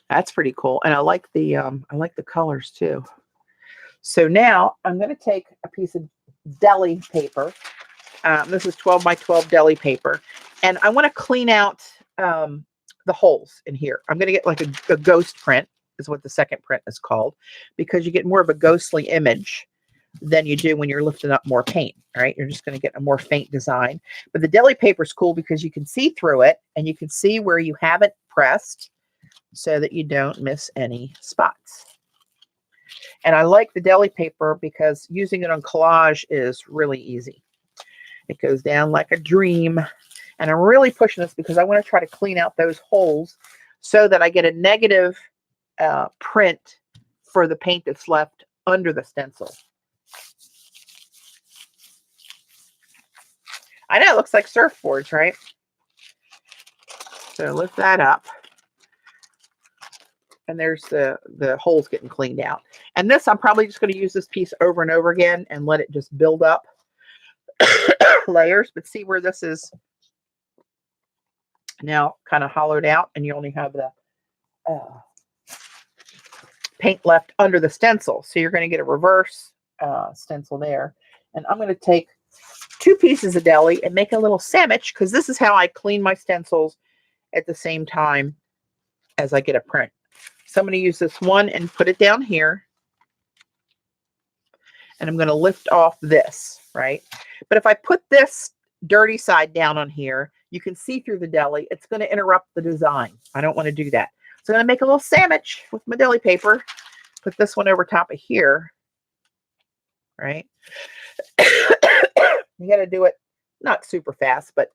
That's pretty cool. And I like the colors too. So now I'm going to take a piece of deli paper. This is 12 by 12 deli paper. And I want to clean out the holes in here. I'm going to get like a ghost print is what the second print is called, because you get more of a ghostly image than you do when you're lifting up more paint, right? You're just going to get a more faint design. But the deli paper is cool because you can see through it and you can see where you have it pressed so that you don't miss any spots. And I like the deli paper because using it on collage is really easy. It goes down like a dream. And I'm really pushing this because I want to try to clean out those holes so that I get a negative print for the paint that's left under the stencil. I know it looks like surfboards, right? So lift that up. And there's the holes getting cleaned out. And this, I'm probably just going to use this piece over and over again and let it just build up layers. But see where this is now kind of hollowed out, and you only have the paint left under the stencil. So you're going to get a reverse stencil there. And I'm going to take 2 pieces of deli and make a little sandwich, because this is how I clean my stencils at the same time as I get a print. So I'm going to use this one and put it down here. And I'm going to lift off this, right? But if I put this dirty side down on here, you can see through the deli. It's going to interrupt the design. I don't want to do that. So I'm going to make a little sandwich with my deli paper. Put this one over top of here, right? You got to do it not super fast, but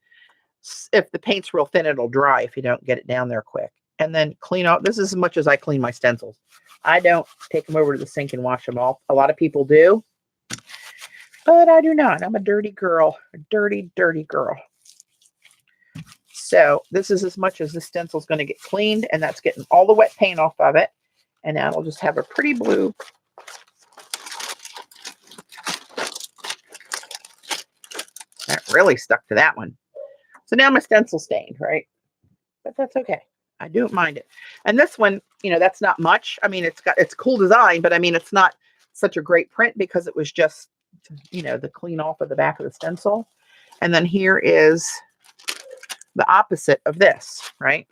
if the paint's real thin, it'll dry if you don't get it down there quick. And then clean out. This is as much as I clean my stencils. I don't take them over to the sink and wash them off. A lot of people do, but I do not. I'm a dirty girl, a dirty, dirty girl. So this is as much as the stencil is going to get cleaned, and that's getting all the wet paint off of it. And now it'll just have a pretty blue. That really stuck to that one. So now my stencil stained, right? But that's okay. I don't mind it. And this one, you know, that's not much. I mean, it's a cool design, but I mean, it's not such a great print because it was just, you know, the clean off of the back of the stencil. And then here is the opposite of this, right?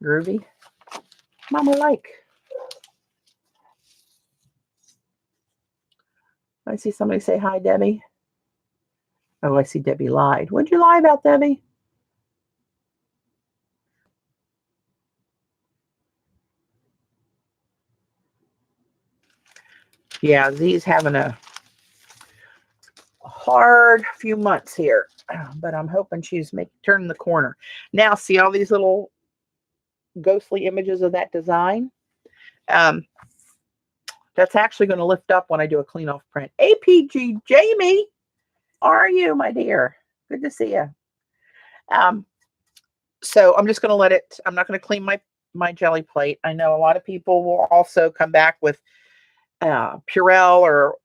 Groovy. Mama like. I see somebody say hi, Debbie. Oh, I see Debbie lied. What'd you lie about, Debbie? Yeah, Z's having a hard few months here, but I'm hoping she's turning the corner. Now, see all these little ghostly images of that design? That's actually going to lift up when I do a clean off print. APG Jamie, how are you, my dear? Good to see you. So I'm just going to let it, I'm not going to clean my jelly plate. I know a lot of people will also come back with Purell or,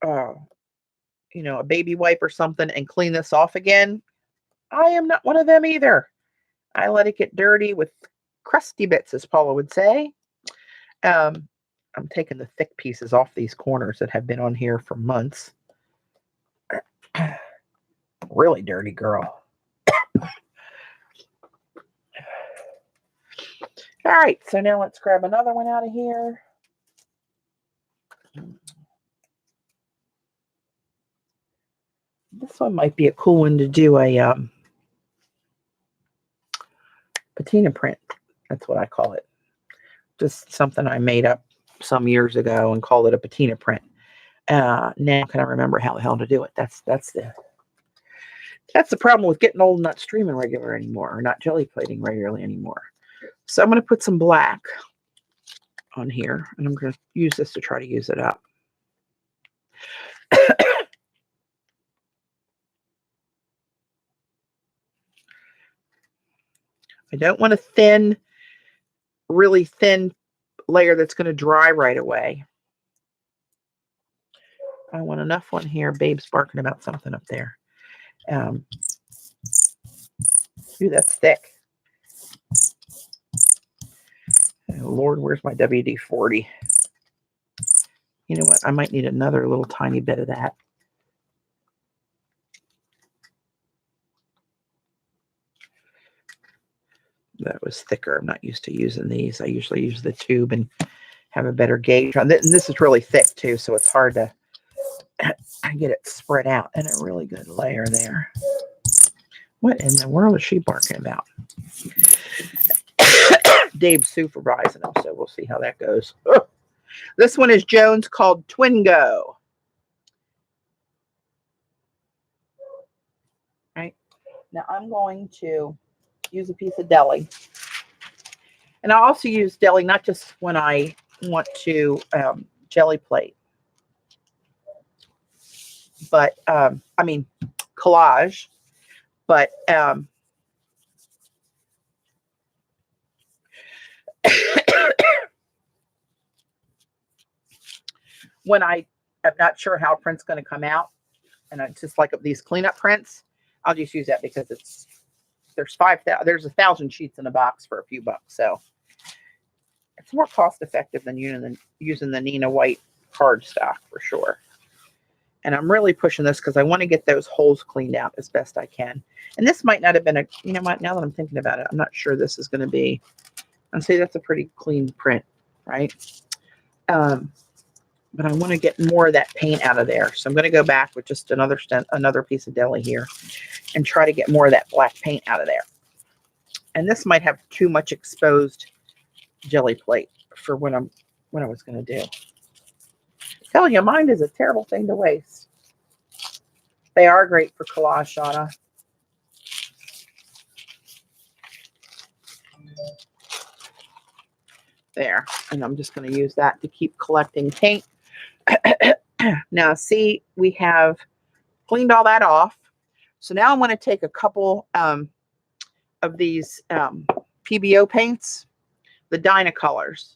you know, a baby wipe or something and clean this off again. I am not one of them either. I let it get dirty with crusty bits, as Paula would say. I'm taking the thick pieces off these corners that have been on here for months. Really dirty girl. All right, so now let's grab another one out of here. This one might be a cool one to do a patina print. That's what I call it. Just something I made up some years ago and called it a patina print. Now can I remember how the hell to do it? That's the problem with getting old and not streaming regular anymore, or not jelly plating regularly anymore. So I'm going to put some black on here, and I'm going to use this to try to use it up. I don't want a thin, really thin layer that's going to dry right away. I want enough one here. Babe's barking about something up there. Ooh, that's thick. Oh, Lord, where's my WD-40? You know what? I might need another little tiny bit of that. That was thicker. I'm not used to using these. I usually use the tube and have a better gauge on it. And this is really thick too, so it's hard to get it spread out. And a really good layer there. What in the world is she barking about? Dave's supervising them, so we'll see how that goes. Ugh. This one is Jones, called Twingo. Right. Now I'm going to use a piece of deli. And I also use deli not just when I want to jelly plate, but I mean collage, but when I am not sure how a print's going to come out, and I just like these cleanup prints, I'll just use that because there's 1,000 sheets in a box for a few bucks, so it's more cost effective than using the Nina White cardstock for sure. And I'm really pushing this because I want to get those holes cleaned out as best I can. And this might not have been you know what, now that I'm thinking about it, I'm not sure this is going to be, and see, that's a pretty clean print, right? But I want to get more of that paint out of there. So I'm going to go back with just another piece of deli here and try to get more of that black paint out of there. And this might have too much exposed jelly plate for what I was going to do. I tell you, mind is a terrible thing to waste. They are great for collage, Shauna. There. And I'm just going to use that to keep collecting paint. Now, see, we have cleaned all that off. So now I'm going to take a couple of these PBO paints, the Dynacolors.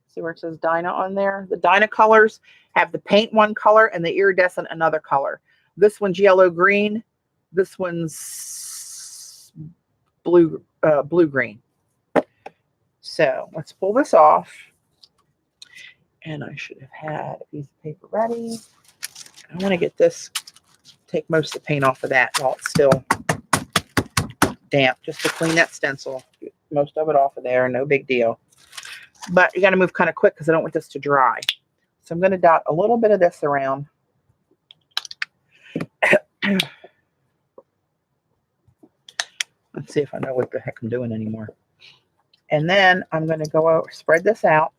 See where it says Dyna on there? The Dynacolors have the paint one color and the iridescent another color. This one's yellow-green. This one's blue-green. So let's pull this off. And I should have had a piece of paper ready. I want to get this, take most of the paint off of that while it's still damp, just to clean that stencil. Get most of it off of there, no big deal. But you got to move kind of quick because I don't want this to dry. So I'm going to dot a little bit of this around. Let's see if I know what the heck I'm doing anymore. And then I'm going to go over, spread this out.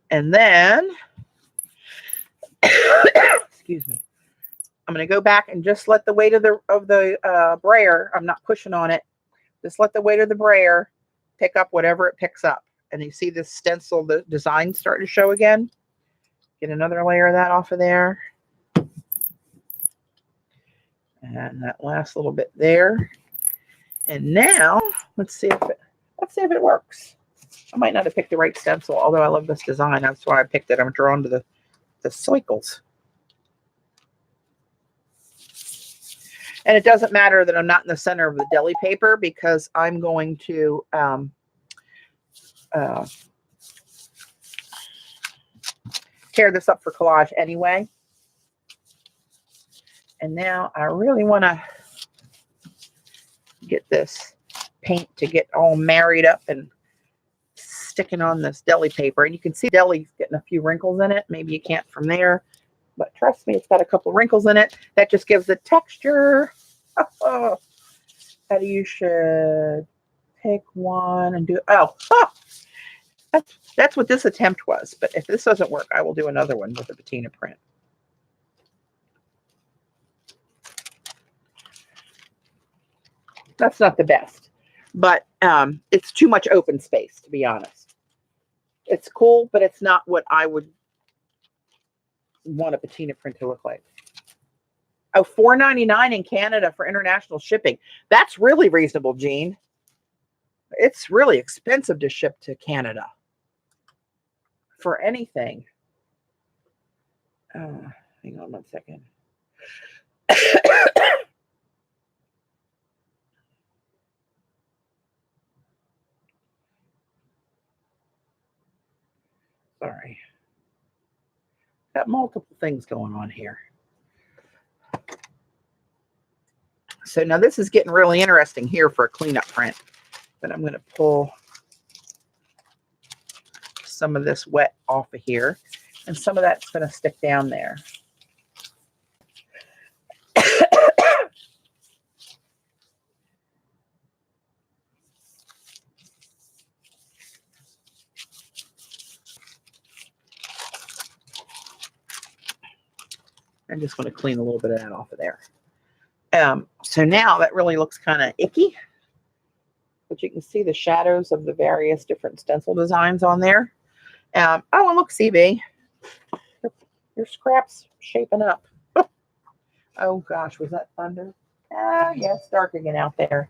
And then, excuse me, I'm going to go back and just let the weight of the brayer, I'm not pushing on it, just let the weight of the brayer pick up whatever it picks up. And you see this stencil, the design starting to show again. Get another layer of that off of there. And that last little bit there. And now, let's see if it works. I might not have picked the right stencil, although I love this design. That's why I picked it. I'm drawn to the cycles. And it doesn't matter that I'm not in the center of the deli paper because I'm going to tear this up for collage anyway. And now I really want to get this paint to get all married up and sticking on this deli paper. And you can see deli's getting a few wrinkles in it. Maybe you can't from there, but trust me, it's got a couple wrinkles in it. That just gives the texture. That you should pick one and do. That's what this attempt was. But if this doesn't work, I will do another one with a patina print. That's not the best, but it's too much open space, to be honest. It's cool, but it's not what I would want a patina print to look like. Oh, $4.99 in Canada for international shipping. That's really reasonable, Jean. It's really expensive to ship to Canada for anything. Hang on one second. Sorry. Got multiple things going on here. So now this is getting really interesting here for a cleanup print. But I'm going to pull some of this wet off of here. And some of that's going to stick down there. I just want to clean a little bit of that off of there. So now that really looks kind of icky, but you can see the shadows of the various different stencil designs on there. Oh, and look, CB, your scrap's shaping up. Oh gosh, was that thunder? Yeah, it's dark again out there.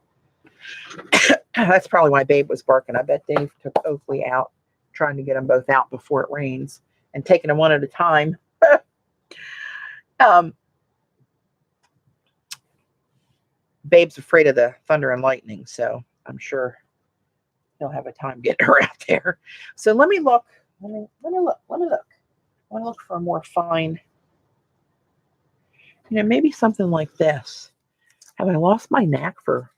That's probably why Babe was barking. I bet Dave took Oakley out, trying to get them both out before it rains and taking them one at a time. Babe's afraid of the thunder and lightning, so I'm sure he'll have a time getting her out there. So let me look. Let me look. I want to look for a more fine, maybe something like this. Have I lost my knack for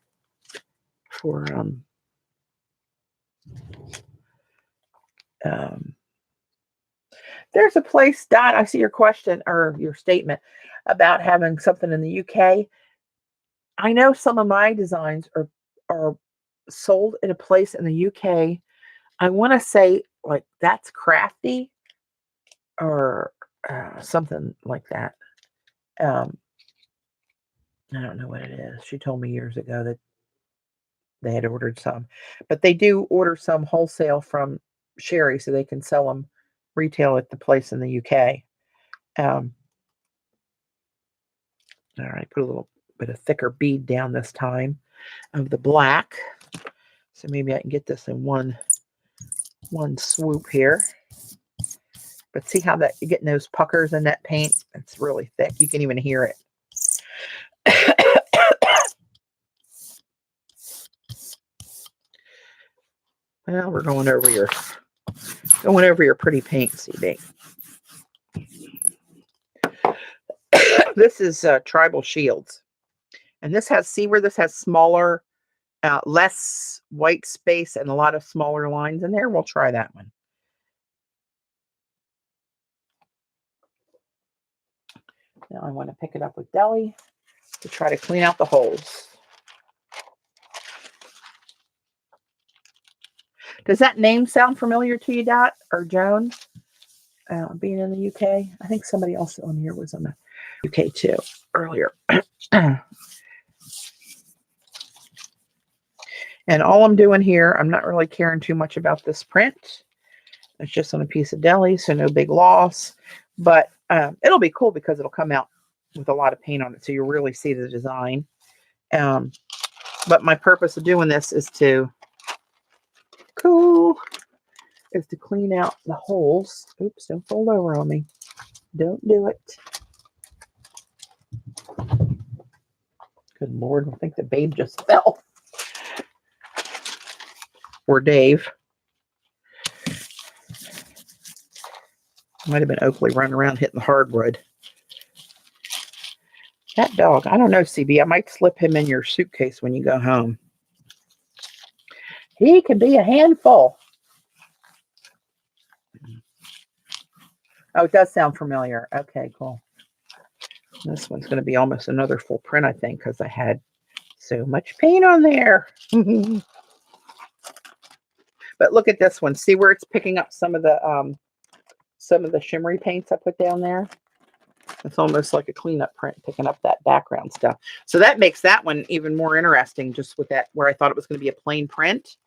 there's a place, Dot, I see your question or your statement about having something in the UK. I know some of my designs are sold at a place in the UK. I want to say like That's Crafty or something like that. I don't know what it is. She told me years ago that they had ordered some, but they do order some wholesale from Sherry so they can sell them retail at the place in the UK. All right, put a little bit of thicker bead down this time of the black. So maybe I can get this in one swoop here. But see how that you're getting those puckers in that paint? It's really thick. You can even hear it. Well, we're going over your pretty paint, CB. This is Tribal Shields. And this has, see where this has smaller, less white space and a lot of smaller lines in there? We'll try that one. Now I want to pick it up with Gelli to try to clean out the holes. Does that name sound familiar to you, Dot or Joan? Being in the UK? I think somebody else on here was on the UK too earlier. And all I'm doing here, I'm not really caring too much about this print. It's just on a piece of deli, so no big loss. But it'll be cool because it'll come out with a lot of paint on it, so you'll really see the design. But my purpose of doing this is to clean out the holes. Oops, don't fold over on me. Don't do it. Good Lord, I think the Babe just fell. Or Dave. Might have been Oakley running around hitting the hardwood. That dog, I don't know, CB. I might slip him in your suitcase when you go home. He can be a handful. Oh, it does sound familiar. Okay, cool. This one's going to be almost another full print, I think, because I had so much paint on there. But look at this one. See where it's picking up some of the shimmery paints I put down there? It's almost like a cleanup print, picking up that background stuff. So that makes that one even more interesting, just with that, where I thought it was going to be a plain print.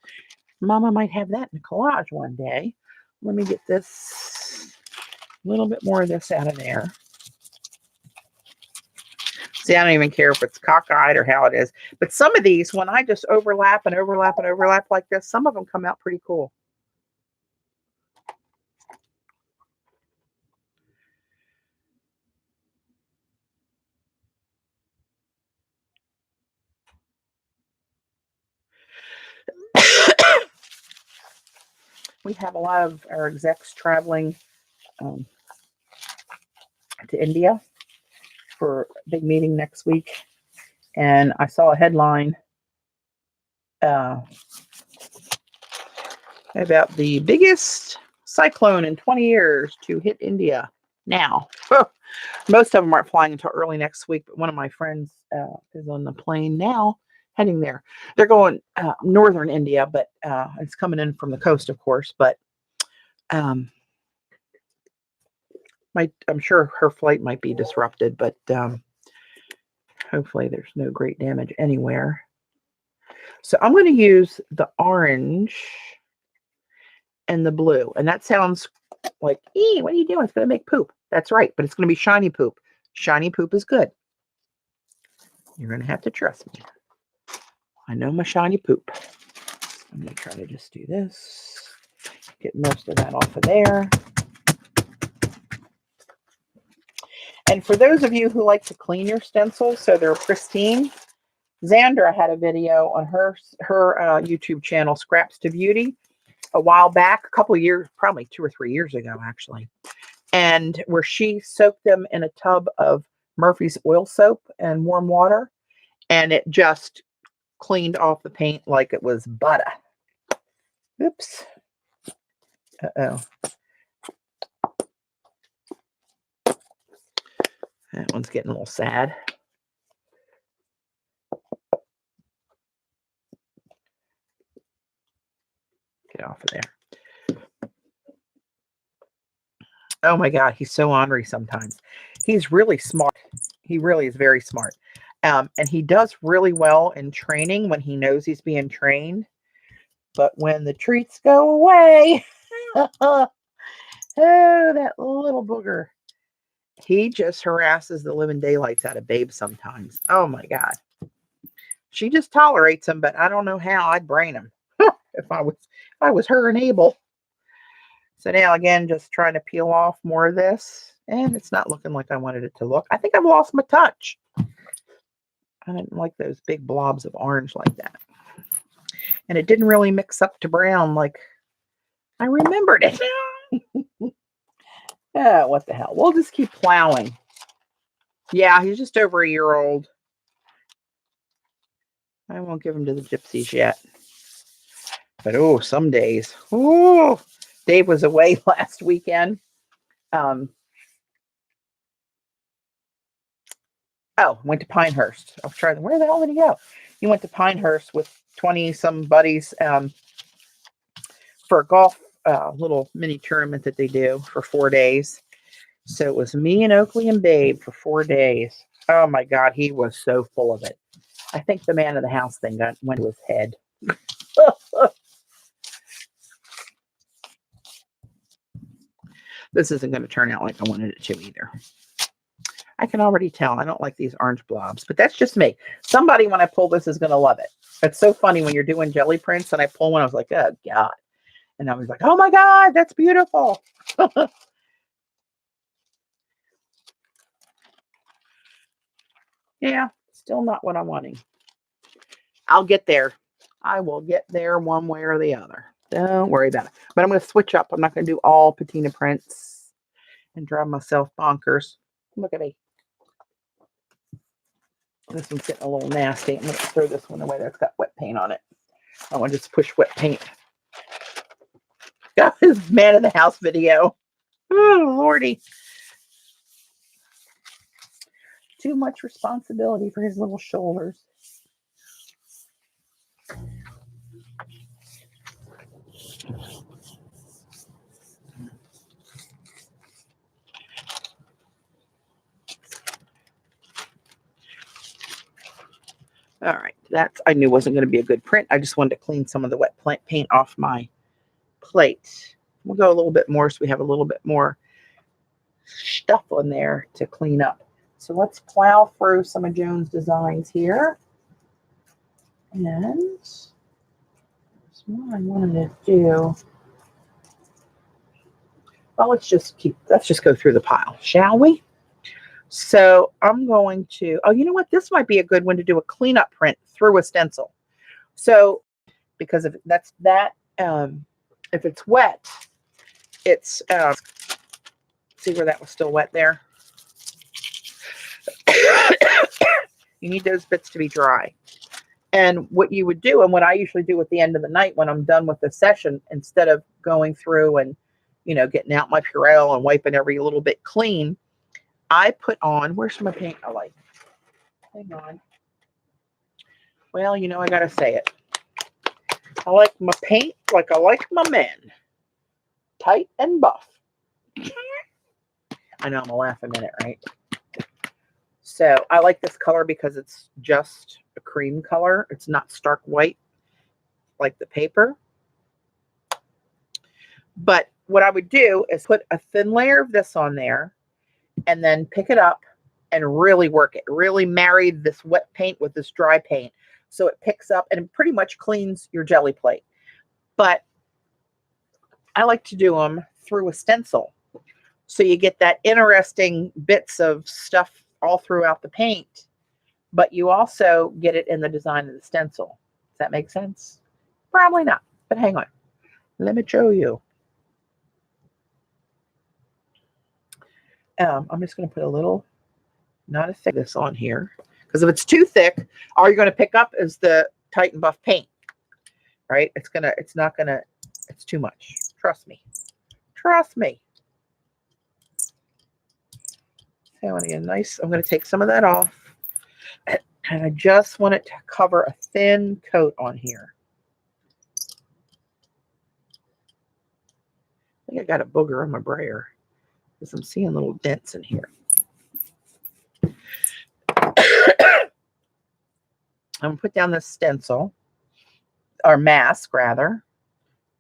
Mama might have that in a collage one day. Let me get this, a little bit more of this out of there. See, I don't even care if it's cockeyed or how it is. But some of these, when I just overlap and overlap and overlap like this, some of them come out pretty cool. We have a lot of our execs traveling to India for a big meeting next week. And I saw a headline about the biggest cyclone in 20 years to hit India now. Most of them aren't flying until early next week, but one of my friends is on the plane now heading there. They're going northern India, but it's coming in from the coast, of course. But I'm sure her flight might be disrupted, but hopefully there's no great damage anywhere. So I'm going to use the orange and the blue. And that sounds like, what are you doing? It's going to make poop. That's right, but it's going to be shiny poop. Shiny poop is good. You're going to have to trust me. I know my shiny poop. I'm going to try to just do this. Get most of that off of there. And for those of you who like to clean your stencils so they're pristine, Xandra had a video on her YouTube channel, Scraps to Beauty, a while back, a couple of years, probably 2 or 3 years ago, actually. And where she soaked them in a tub of Murphy's oil soap and warm water, and it just cleaned off the paint like it was butter. Oops. Uh-oh. That one's getting a little sad. Get off of there. Oh my God, he's so ornery sometimes. He's really smart. He really is very smart. And he does really well in training when he knows he's being trained. But when the treats go away, oh, that little booger. He just harasses the living daylights out of Babe sometimes. Oh my God. She just tolerates him, but I don't know how. I'd brain him if I was her and Abel. So now again, just trying to peel off more of this. And it's not looking like I wanted it to look. I think I've lost my touch. I didn't like those big blobs of orange like that. And it didn't really mix up to brown like I remembered it. What the hell? We'll just keep plowing. Yeah, he's just over a year old. I won't give him to the gypsies yet. But oh, some days. Oh, Dave was away last weekend. Went to Pinehurst. I was trying, where the hell did he go? He went to Pinehurst with 20-some buddies for a golf little mini tournament that they do for 4 days. So it was me and Oakley and Babe for 4 days. Oh my God, he was so full of it. I think the man of the house thing went to his head. This isn't going to turn out like I wanted it to either. I can already tell I don't like these orange blobs, but that's just me. Somebody, when I pull this, is going to love it. It's so funny when you're doing jelly prints and I pull one, I was like, oh God. And I was like, oh my God, that's beautiful. Yeah, still not what I'm wanting. I'll get there. I will get there one way or the other. Don't worry about it. But I'm going to switch up. I'm not going to do all patina prints and drive myself bonkers. Look at me. This one's getting a little nasty. I'm going to throw this one away. That's got wet paint on it. I want to just push wet paint. Got his man in the house video. Oh, Lordy. Too much responsibility for his little shoulders. All right, that I knew wasn't going to be a good print. I just wanted to clean some of the wet paint off my plate. We'll go a little bit more so we have a little bit more stuff on there to clean up. So let's plow through some of Joan's designs here. And there's one I wanted to do. Well, let's just go through the pile, shall we? So I'm going to, you know what? This might be a good one to do a cleanup print through a stencil. So, because if that's that, if it's wet, it's, see where that was still wet there? You need those bits to be dry. And what you would do, and what I usually do at the end of the night when I'm done with the session, instead of going through and, getting out my Purell and wiping every little bit clean, I put on, where's my paint I like? Hang on. Well, I got to say it. I like my paint like I like my men. Tight and buff. I know I'm gonna laugh a minute, right? So I like this color because it's just a cream color. It's not stark white like the paper. But what I would do is put a thin layer of this on there and then pick it up and really work it. Really marry this wet paint with this dry paint so it picks up and pretty much cleans your jelly plate. But I like to do them through a stencil. So you get that interesting bits of stuff all throughout the paint, but you also get it in the design of the stencil. Does that make sense? Probably not, but hang on. Let me show you. I'm just going to put a little, not a thick, this on here, because if it's too thick, all you're going to pick up is the Tight and Buff paint, right? It's too much. Trust me. Trust me. Okay, I want to get nice. I'm going to take some of that off, and I just want it to cover a thin coat on here. I think I got a booger on my brayer because I'm seeing little dents in here. I'm going to put down this stencil, or mask rather.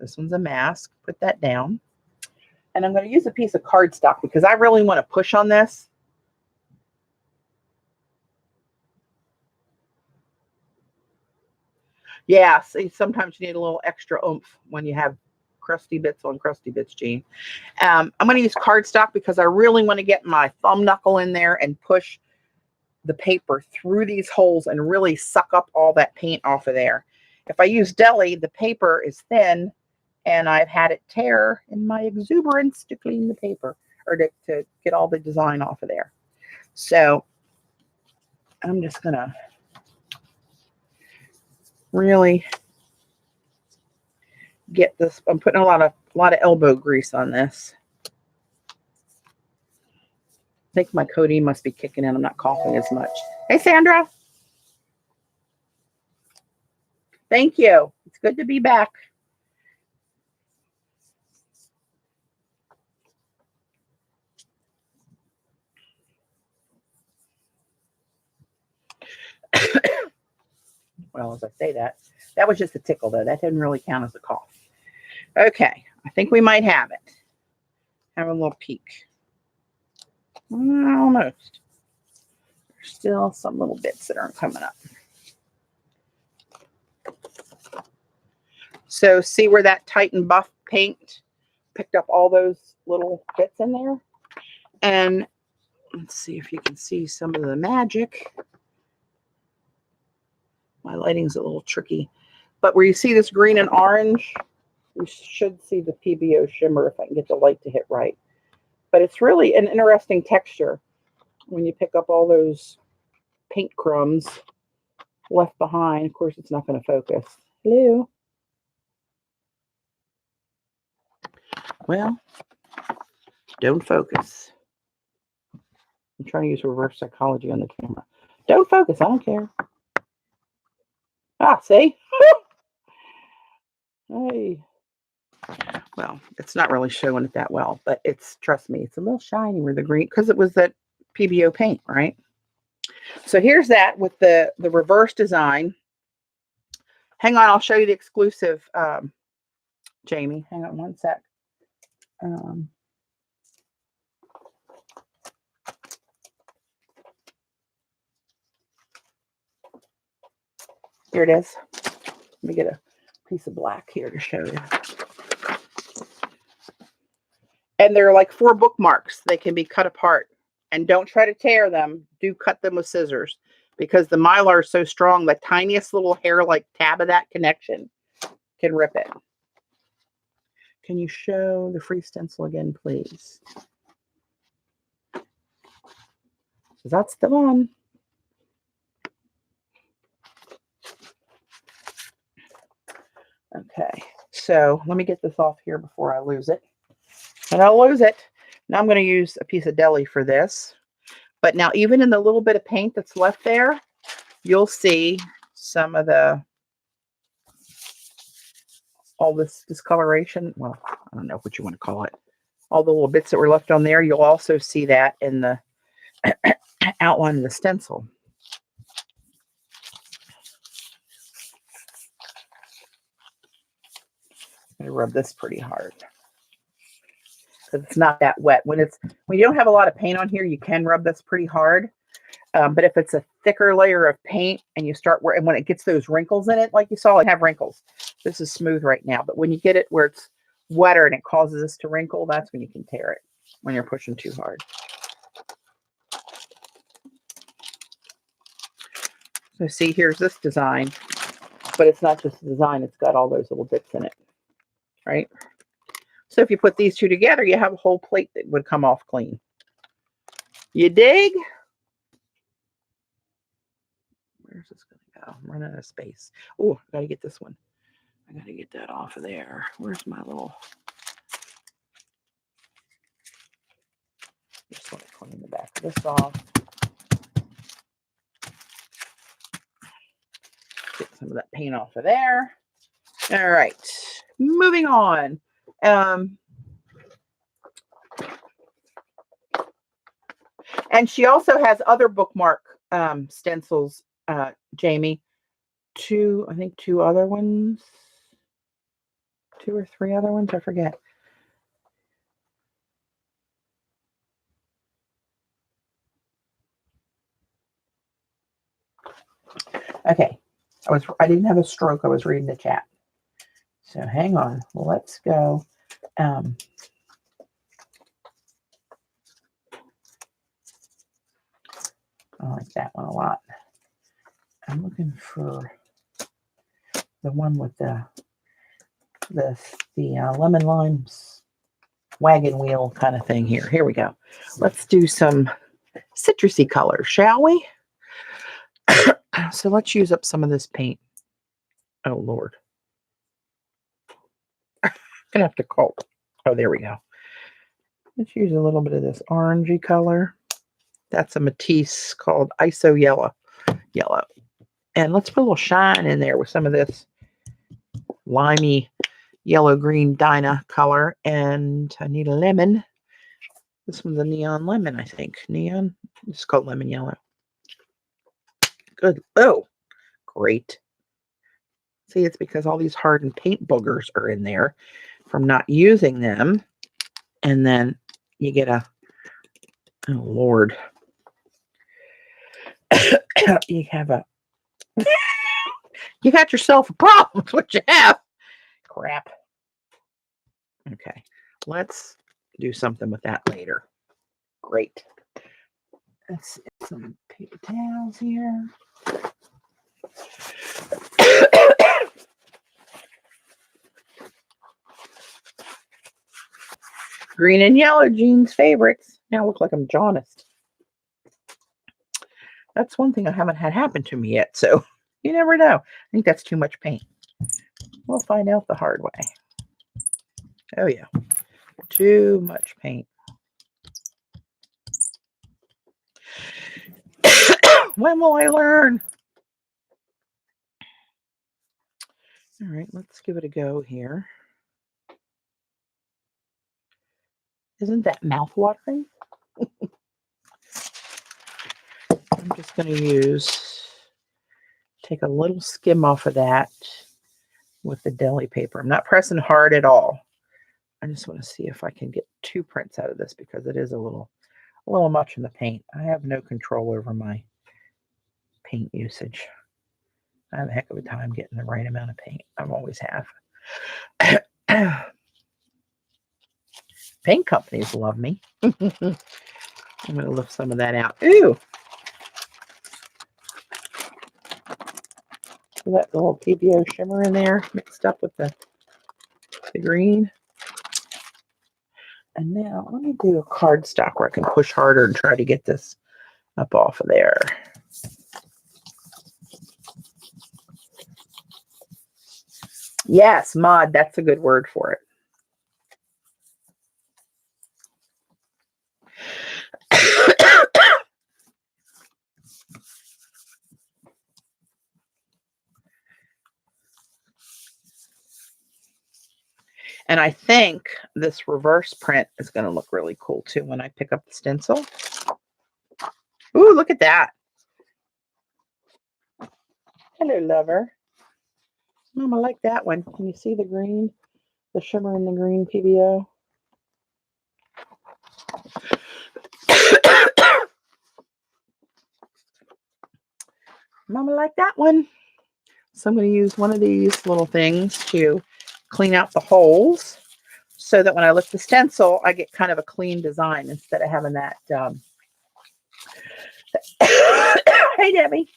This one's a mask. Put that down. And I'm going to use a piece of cardstock because I really want to push on this. Yeah, see, sometimes you need a little extra oomph when you have crusty bits on crusty bits, Jean. I'm going to use cardstock because I really want to get my thumb knuckle in there and push the paper through these holes and really suck up all that paint off of there. If I use deli, the paper is thin and I've had it tear in my exuberance to clean the paper or to get all the design off of there. So I'm just going to really get this. I'm putting a lot of elbow grease on this. I think my codeine must be kicking in. I'm not coughing as much. Hey, Sandra. Thank you. It's good to be back. Well, as I say that was just a tickle, though. That didn't really count as a cough. Okay. I think we might have it. Have a little peek. Almost. There's still some little bits that aren't coming up. So see where that Tight and Buff paint picked up all those little bits in there? And let's see if you can see some of the magic. My lighting's a little tricky. But where you see this green and orange, you should see the PBO shimmer if I can get the light to hit right. But it's really an interesting texture when you pick up all those paint crumbs left behind. Of course, it's not going to focus. Hello? Well, don't focus. I'm trying to use reverse psychology on the camera. Don't focus. I don't care. Ah, see? Hey. Well, it's not really showing it that well, but trust me, it's a little shiny where the green, because it was that PBO paint, right? So here's that with the reverse design. Hang on, I'll show you the exclusive, Jamie. Hang on one sec. Here it is. Let me get a piece of black here to show you. And they're like 4 bookmarks. They can be cut apart. And don't try to tear them. Do cut them with scissors because the Mylar is so strong, the tiniest little hair-like tab of that connection can rip it. Can you show the free stencil again, please? That's the one. Okay, so let me get this off here before I lose it. And I'll lose it. Now I'm going to use a piece of deli for this. But now even in the little bit of paint that's left there, you'll see some of all this discoloration. Well, I don't know what you want to call it. all the little bits that were left on there. You'll also see that in the outline of the stencil. I'm going to rub this pretty hard because it's not that wet. When you don't have a lot of paint on here, you can rub this pretty hard. But if it's a thicker layer of paint and you start and when it gets those wrinkles in it, like you saw, it have wrinkles. This is smooth right now, but when you get it where it's wetter and it causes this to wrinkle, that's when you can tear it, when you're pushing too hard. So see, here's this design, but it's not just a design, it's got all those little bits in it, right? So if you put these two together, you have a whole plate that would come off clean. You dig? Where's this going to go? I'm running out of space. Oh, I got to get this one. I got to get that off of there. Where's my little... Just want to clean the back of this off. Get some of that paint off of there. All right, moving on. And she also has other bookmark stencils, Jamie. I think two other ones. 2 or 3 other ones, I forget. Okay, I didn't have a stroke. I was reading the chat. So hang on. Let's go. I like that one a lot. I'm looking for the one with the lemon limes wagon wheel kind of thing here. Here we go. Let's do some citrusy colors, shall we? So let's use up some of this paint. Oh, Lord. I'm going to have to call. Oh, there we go. Let's use a little bit of this orangey color. That's a Matisse called ISO Yellow. And let's put a little shine in there with some of this limey yellow-green Dyna color. And I need a lemon. This one's a neon lemon, I think. Neon. It's called lemon yellow. Good. Oh, great. See, it's because all these hardened paint boogers are in there from not using them. And then you get a, oh, Lord. You have a, you got yourself a problem. That's what you have. Crap. Okay. Let's do something with that later. Great. Let's get some paper towels here. Green and yellow, Jean's favorites. Now I look like I'm jaundiced. That's one thing I haven't had happen to me yet, so you never know. I think that's too much paint. We'll find out the hard way. Oh, yeah. Too much paint. When will I learn? All right, let's give it a go here. Isn't that mouth-watering? I'm just going to take a little skim off of that with the deli paper. I'm not pressing hard at all. I just want to see if I can get 2 prints out of this because it is a little much in the paint. I have no control over my paint usage. I have a heck of a time getting the right amount of paint. I always have. Paint companies love me. I'm going to lift some of that out. Ooh! That little PBO shimmer in there mixed up with the green. And now let me do a cardstock where I can push harder and try to get this up off of there. Yes, mod, that's a good word for it. And I think this reverse print is going to look really cool too when I pick up the stencil. Ooh, look at that. Hello, lover. Mama, like that one. Can you see the green? The shimmer in the green PBO? Mama, like that one. So I'm going to use one of these little things to clean out the holes so that when I lift the stencil, I get kind of a clean design instead of having that. Hey, Debbie.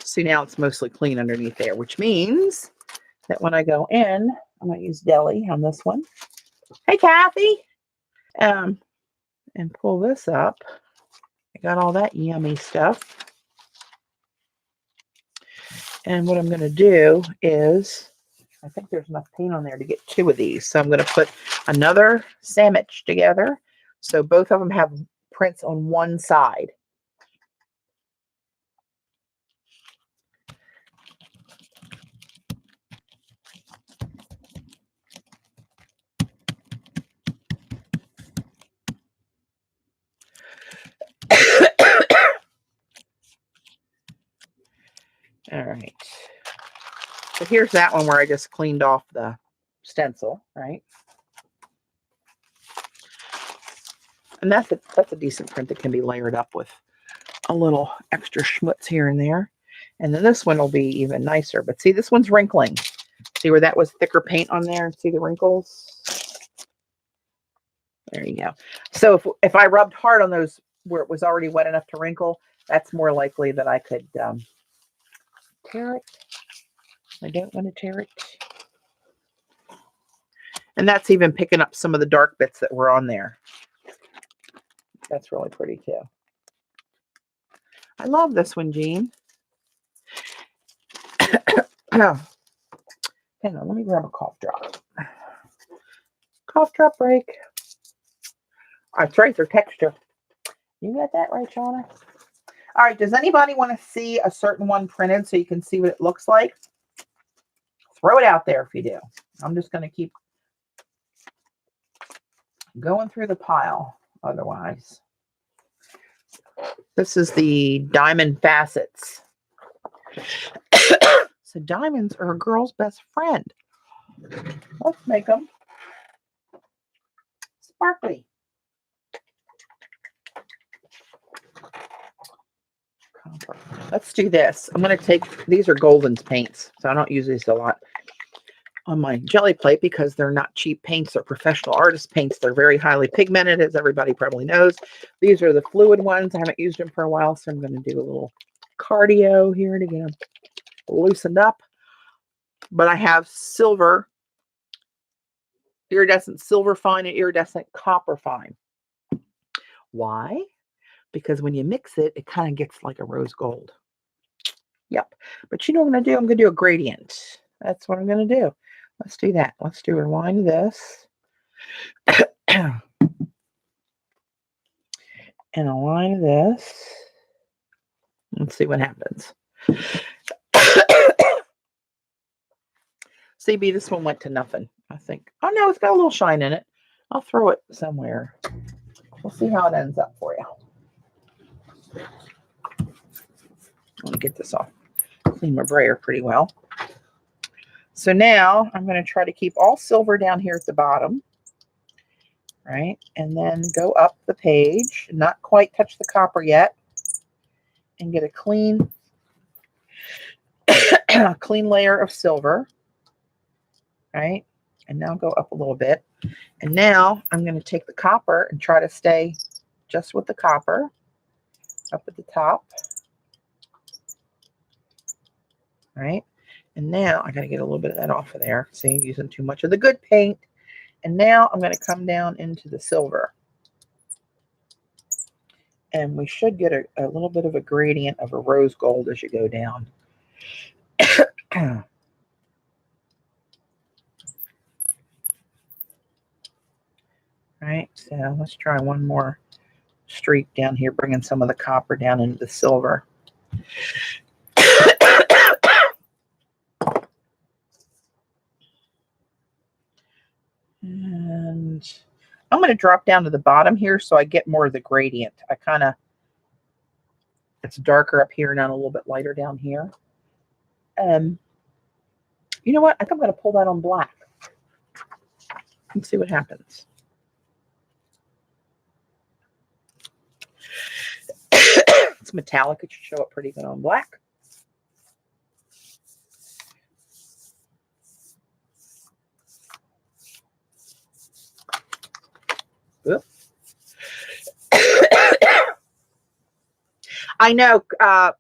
See, now it's mostly clean underneath there, which means that when I go in, I'm going to use Gelli on this one. Hey, Kathy. And pull this up. I got all that yummy stuff. And what I'm going to do is, I think there's enough paint on there to get 2 of these. So I'm going to put another sandwich together. So both of them have prints on one side. All right. So here's that one where I just cleaned off the stencil, right? And that's a decent print that can be layered up with a little extra schmutz here and there. And then this one will be even nicer. But see, this one's wrinkling. See where that was thicker paint on there? See the wrinkles? There you go. So if I rubbed hard on those where it was already wet enough to wrinkle, that's more likely that I could tear it. I don't want to tear it. And that's even picking up some of the dark bits that were on there. That's really pretty too. I love this one, Jean. Hang on, let me grab a cough drop. Cough drop break. That's right, their texture. You got that right, Shauna? All right, does anybody want to see a certain one printed so you can see what it looks like? Throw it out there if you do. I'm just going to keep going through the pile otherwise. This is the diamond facets. So diamonds are a girl's best friend. Let's make them sparkly. Copper. Let's do this. I'm going to take, these are Golden's paints, so I don't use these a lot on my Gelli plate because they're not cheap paints. They're professional artist paints. They're very highly pigmented, as everybody probably knows. These are the fluid ones. I haven't used them for a while, so I'm going to do a little cardio here to get them loosened up. But I have silver, iridescent silver fine and iridescent copper fine. Why? Because when you mix it, it kind of gets like a rose gold. Yep. But you know what I'm going to do? I'm going to do a gradient. That's what I'm going to do. Let's do that. Let's do a line of this. And a line of this. Let's see what happens. CB, this one went to nothing, I think. Oh, no, it's got a little shine in it. I'll throw it somewhere. We'll see how it ends up for you. Let me get this off. Clean my brayer pretty well. So now I'm going to try to keep all silver down here at the bottom. Right? And then go up the page. Not quite touch the copper yet. And get a clean, clean layer of silver. Right? And now go up a little bit. And now I'm going to take the copper and try to stay just with the copper up at the top. Right? And now I got to get a little bit of that off of there. See, using too much of the good paint. And now I'm going to come down into the silver. And we should get a little bit of a gradient of a rose gold as you go down. Right, so let's try one more streak down here, bringing some of the copper down into the silver. I'm going to drop down to the bottom here so I get more of the gradient. It's darker up here and a little bit lighter down here. You know what? I think I'm going to pull that on black and see what happens. It's metallic. It should show up pretty good on black. I know,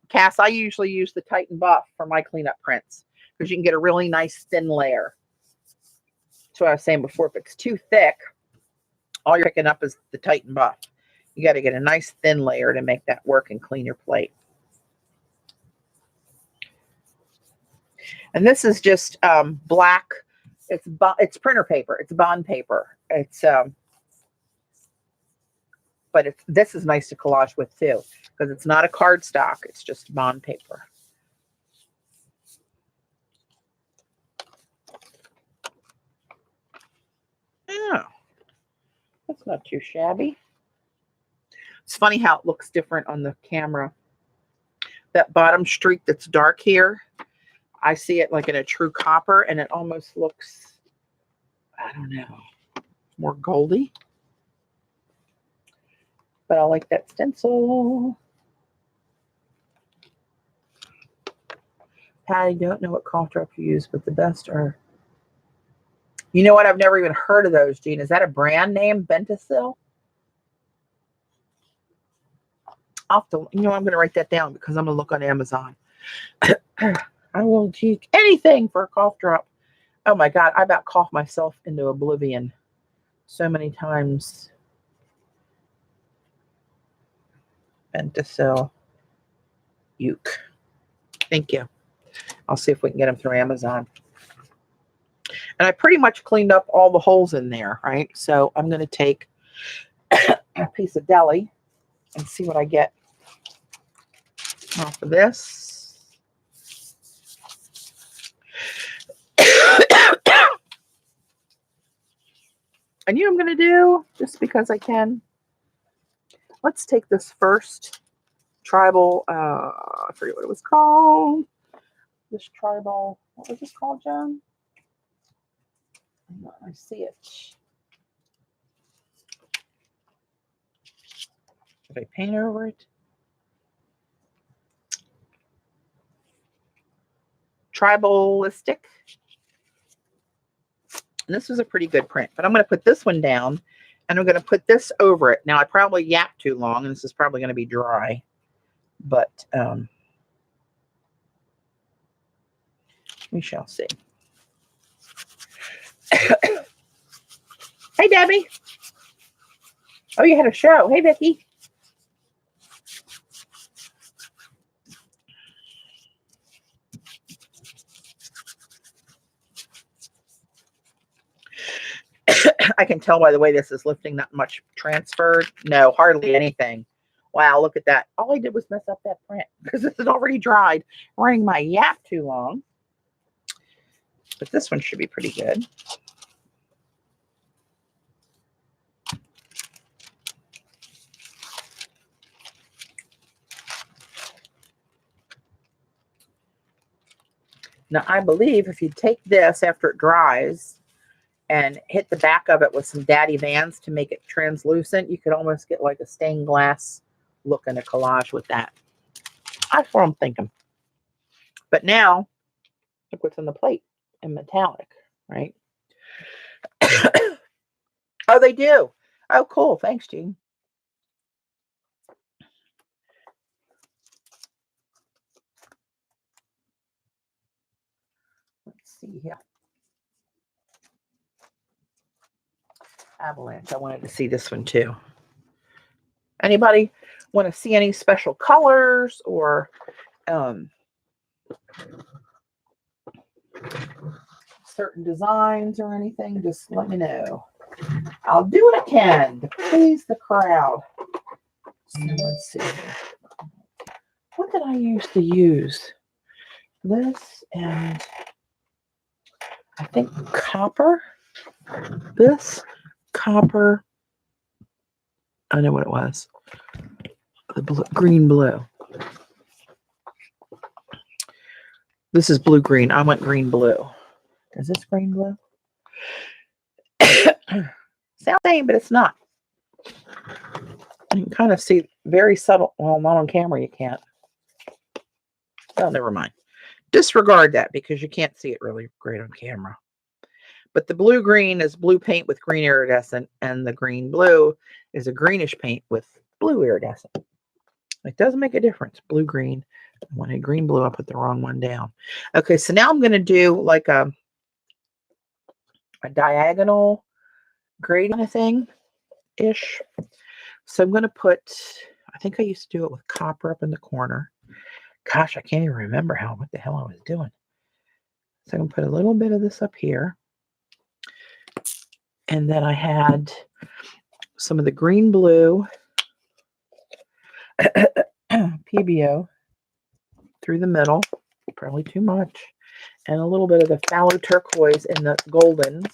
Cass, I usually use the Titan Buff for my cleanup prints because you can get a really nice thin layer. That's what I was saying before. If it's too thick, all you're picking up is the Titan Buff. You got to get a nice thin layer to make that work and clean your plate. And this is just black. It's printer paper. It's bond paper. But this is nice to collage with too, because it's not a cardstock. It's just bond paper. Oh, that's not too shabby. It's funny how it looks different on the camera. That bottom streak that's dark here, I see it like in a true copper, and it almost looks, I don't know, more goldy. But I like that stencil. I don't know what cough drop you use, but the best are... You know what? I've never even heard of those, Jean. Is that a brand name, Bentacil? I'm going to write that down because I'm going to look on Amazon. I will take anything for a cough drop. Oh my God, I about coughed myself into oblivion so many times. Bentacil. Uke. Thank you. I'll see if we can get them through Amazon. And I pretty much cleaned up all the holes in there, right? So I'm going to take a piece of Gelli and see what I get off of this. And you know what I'm going to do, just because I can? Let's take this first tribal, I forget what it was called. This tribal, what was this called, Joan? I see it. Did I paint over it? Tribalistic. And this was a pretty good print, but I'm going to put this one down and I'm going to put this over it. Now I probably yapped too long and this is probably going to be dry, but we shall see. Hey, Debbie. Oh, you had a show. Hey, Vicki. I can tell by the way this is lifting, not much transferred. No, hardly anything. Wow, look at that. All I did was mess up that print because this is already dried. I'm running my yap too long. But this one should be pretty good. Now, I believe if you take this after it dries and hit the back of it with some Daddy Vans to make it translucent, you could almost get like a stained glass look in a collage with that. That's what I'm thinking. But now, look what's on the plate in metallic, right? Oh, they do. Oh, cool. Thanks, Jean. Let's see here. Avalanche. I wanted to see this one too. Anybody want to see any special colors or certain designs or anything? Just let me know. I'll do what I can to please the crowd. So let's see. What did I used to use? This and I think copper. This copper I know what it was. The green blue. This is blue green. I went green blue. Is this green blue? Sounds same, but it's not. You can kind of see very subtle. Well, not on camera. You can't. Oh, never mind. Disregard that because you can't see it really great on camera. But the blue green is blue paint with green iridescent, and the green blue is a greenish paint with blue iridescent. It does make a difference. Blue green. When I green blue, I put the wrong one down. Okay, so now I'm going to do like a diagonal grading kind of thing ish. So I'm going to put, I think I used to do it with copper up in the corner. Gosh, I can't even remember what the hell I was doing. So I'm going to put a little bit of this up here. And then I had some of the green blue PBO through the middle, probably too much, and a little bit of the phthalo turquoise in the goldens.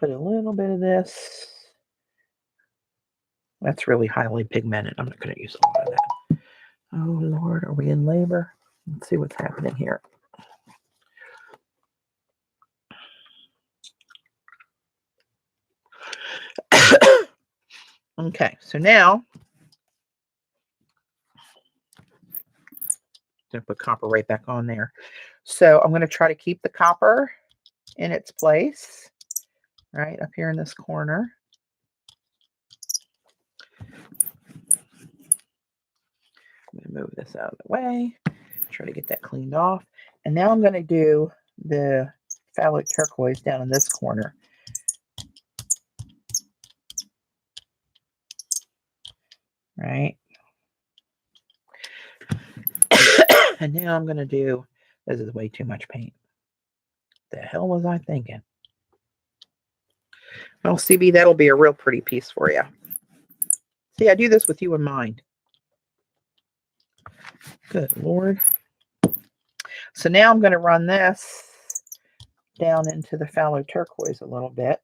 Put a little bit of this. That's really highly pigmented. I'm not going to use a lot of that. Oh, Lord, are we in labor? Let's see what's happening here. Okay, so now I'm going to put copper right back on there. So I'm going to try to keep the copper in its place, right up here in this corner. I'm going to move this out of the way, try to get that cleaned off. And now I'm going to do the phthalo turquoise down in this corner. Right. And now I'm going to do, this is way too much paint. The hell was I thinking? Well, CB, that'll be a real pretty piece for you. See, I do this with you in mind. Good Lord. So now I'm going to run this down into the phthalo turquoise a little bit.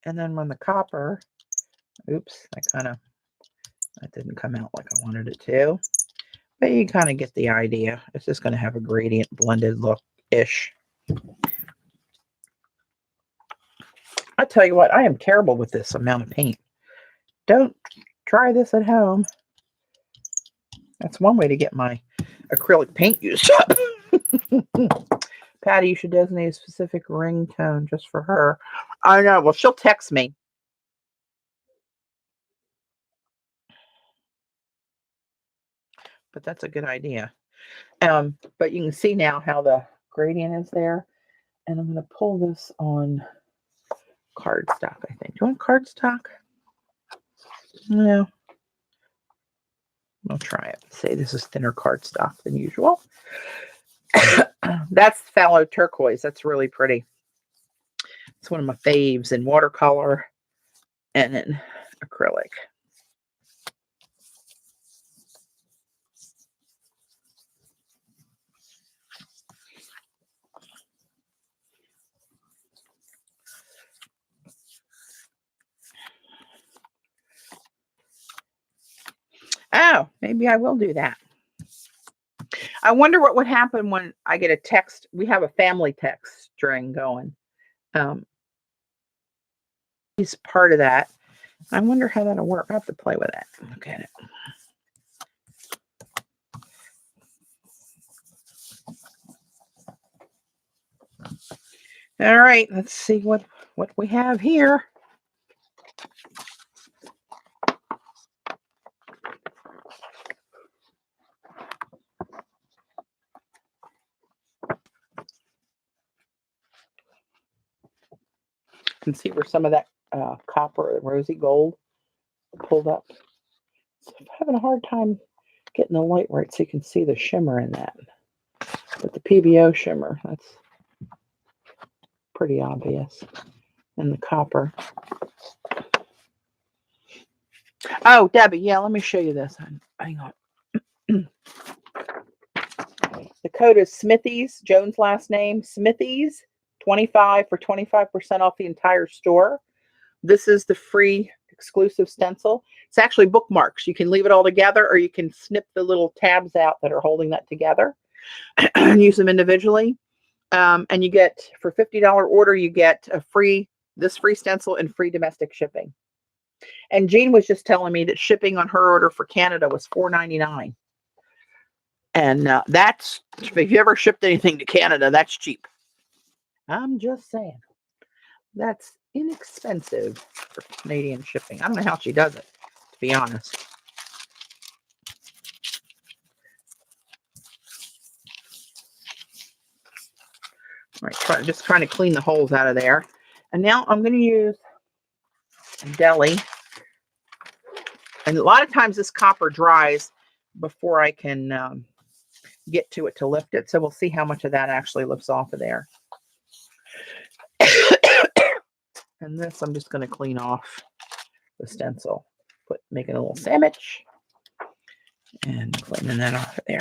And then run the copper. Oops, that didn't come out like I wanted it to. But you kind of get the idea. It's just going to have a gradient blended look-ish. I tell you what, I am terrible with this amount of paint. Don't try this at home. That's one way to get my acrylic paint used up. Patty, you should designate a specific ringtone just for her. I know. Well, she'll text me. But that's a good idea. But you can see now how the gradient is there. And I'm going to pull this on cardstock, I think. Do you want cardstock? No. I'll try it. Say this is thinner cardstock than usual. That's phthalo turquoise. That's really pretty. It's one of my faves in watercolor and in acrylic. Oh, maybe I will do that. I wonder what would happen when I get a text. We have a family text string going. He's part of that. I wonder how that'll work. I have to play with that. Look at it. All right, let's see what we have here. You can see where some of that copper, rosy gold pulled up. So I'm having a hard time getting the light right so you can see the shimmer in that. But the PBO shimmer, that's pretty obvious. And the copper. Oh, Debbie, yeah, let me show you this. Hang on. The code is Smithies, Joan's last name, Smithies25 for 25% off the entire store. This is the free exclusive stencil. It's actually bookmarks. You can leave it all together, or you can snip the little tabs out that are holding that together and use them individually. And you get, for $50 order, you get this free stencil and free domestic shipping. And Jean was just telling me that shipping on her order for Canada was $4.99. And that's, if you ever shipped anything to Canada, that's cheap. I'm just saying. That's inexpensive for Canadian shipping. I don't know how she does it, to be honest. All right, just trying to clean the holes out of there. And now I'm going to use Gelli. And a lot of times this copper dries before I can get to it to lift it. So we'll see how much of that actually lifts off of there. And this I'm just going to clean off the stencil. Making a little sandwich and cleaning that off of there.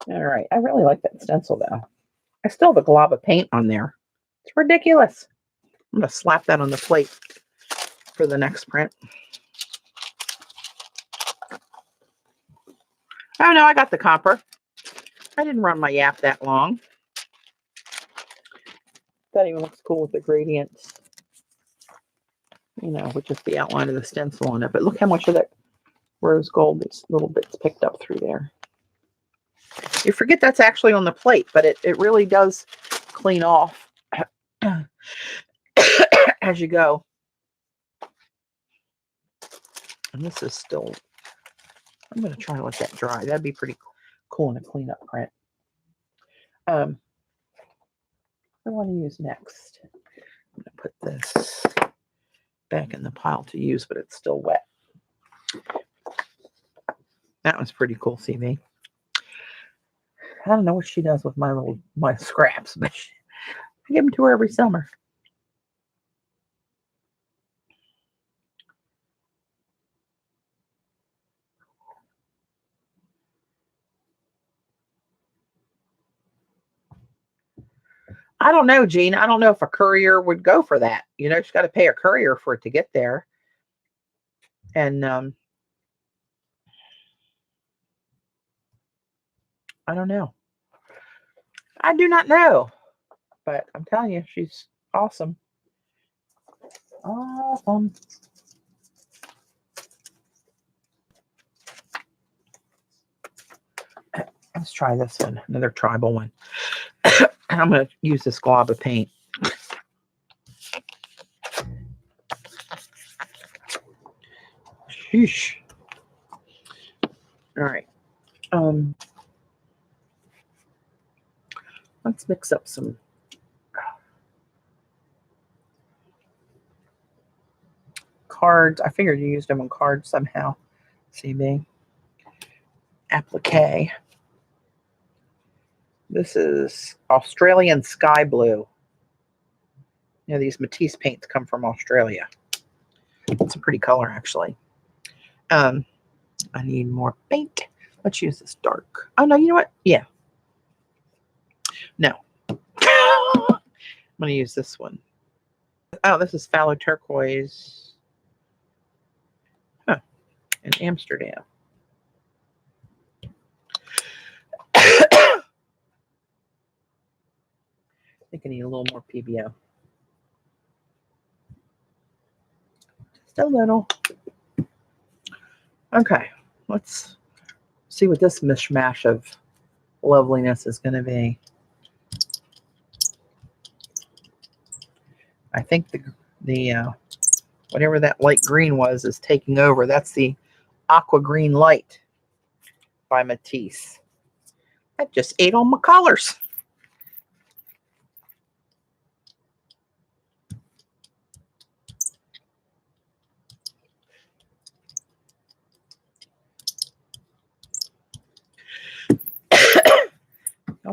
All right, I really like that stencil though. I still have a glob of paint on there. It's ridiculous. I'm going to slap that on the plate for the next print. Oh no, I got the copper. I didn't run my yap that long. That even looks cool with the gradients. You know, with just the outline of the stencil on it. But look how much of that rose gold, these little bits picked up through there. You forget that's actually on the plate, but it really does clean off as you go. And this is still, I'm going to try to let that dry. That'd be pretty cool in a cleanup print. What do I want to use next? I'm going to put this back in the pile to use, but it's still wet. That was pretty cool, CV. I don't know what she does with my scraps, but I give them to her every summer. I don't know, Jean. I don't know if a courier would go for that. You know, she's got to pay a courier for it to get there. And I don't know. I do not know. But I'm telling you, she's awesome. Awesome. Let's try this one, another tribal one. I'm going to use this glob of paint. Sheesh. All right. Let's mix up some cards. I figured you used them on cards somehow. CB. Applique. This is Australian Sky Blue. You know, these Matisse paints come from Australia. It's a pretty color, actually. I need more paint. Let's use this dark. Oh, no, you know what? Yeah. No. I'm going to use this one. Oh, this is Phthalo Turquoise. Huh. In Amsterdam. I think I need a little more PBO. Just a little. Okay, let's see what this mishmash of loveliness is going to be. I think the whatever that light green was is taking over. That's the Aqua Green Light by Matisse. That just ate all my colors.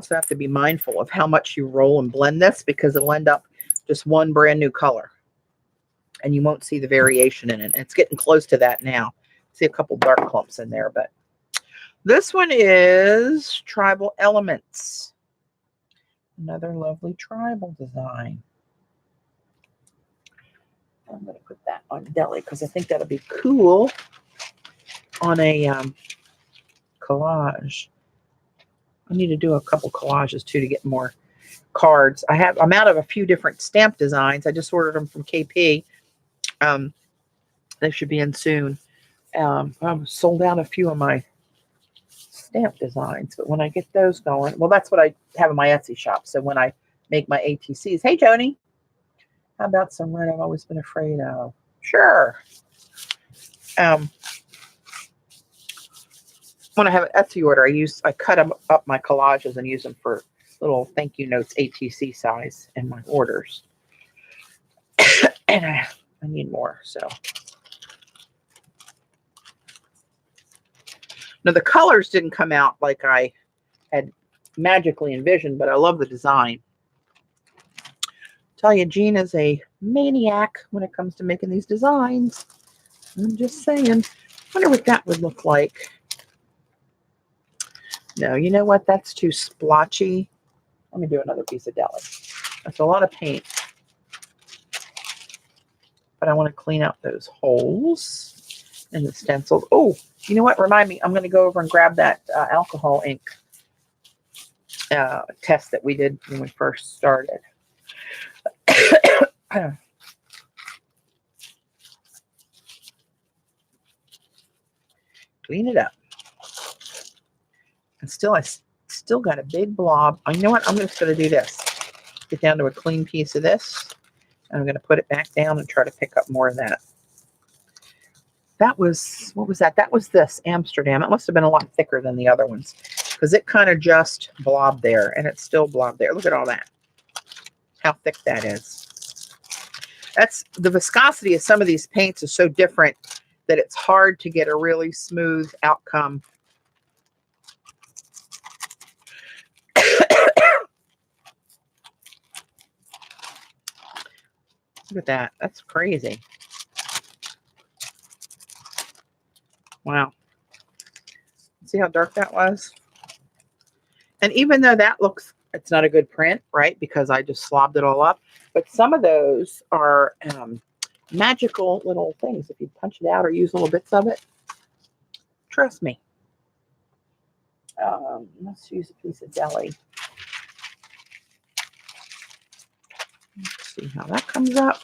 also have to be mindful of how much you roll and blend this, because it'll end up just one brand new color and you won't see the variation in it. It's getting close to that now. See a couple dark clumps in there, but this one is Tribal Elements. Another lovely tribal design. I'm going to put that on Gelli because I think that'll be cool on a collage. I need to do a couple collages too to get more cards. I'm out of a few different stamp designs. I just ordered them from KP. They should be in soon. I've sold out a few of my stamp designs, but when I get those going, well, that's what I have in my Etsy shop. So when I make my ATCs, hey Joni, how about some red I've always been afraid of? Sure. When I have an Etsy order, I cut them up my collages and use them for little thank you notes, ATC size in my orders. And I need more, so. Now the colors didn't come out like I had magically envisioned, but I love the design. Tell you, Jean is a maniac when it comes to making these designs. I'm just saying. I wonder what that would look like. No, you know what? That's too splotchy. Let me do another piece of Gelli. That's a lot of paint. But I want to clean out those holes in the stencils. Oh, you know what? Remind me. I'm going to go over and grab that alcohol ink test that we did when we first started. Clean it up. And I still got a big blob. You know what? I'm just going to do this. Get down to a clean piece of this. And I'm going to put it back down and try to pick up more of that. That was, what was that? That was this Amsterdam. It must have been a lot thicker than the other ones because it kind of just blobbed there, and it's still blobbed there. Look at all that. How thick that is. That's the viscosity of some of these paints is so different that it's hard to get a really smooth outcome. Look at that. That's crazy. Wow. See how dark that was? And even though that looks, it's not a good print, right? Because I just slobbed it all up. But some of those are magical little things. If you punch it out or use little bits of it, trust me. Let's use a piece of Gelli. Let's see how that comes up.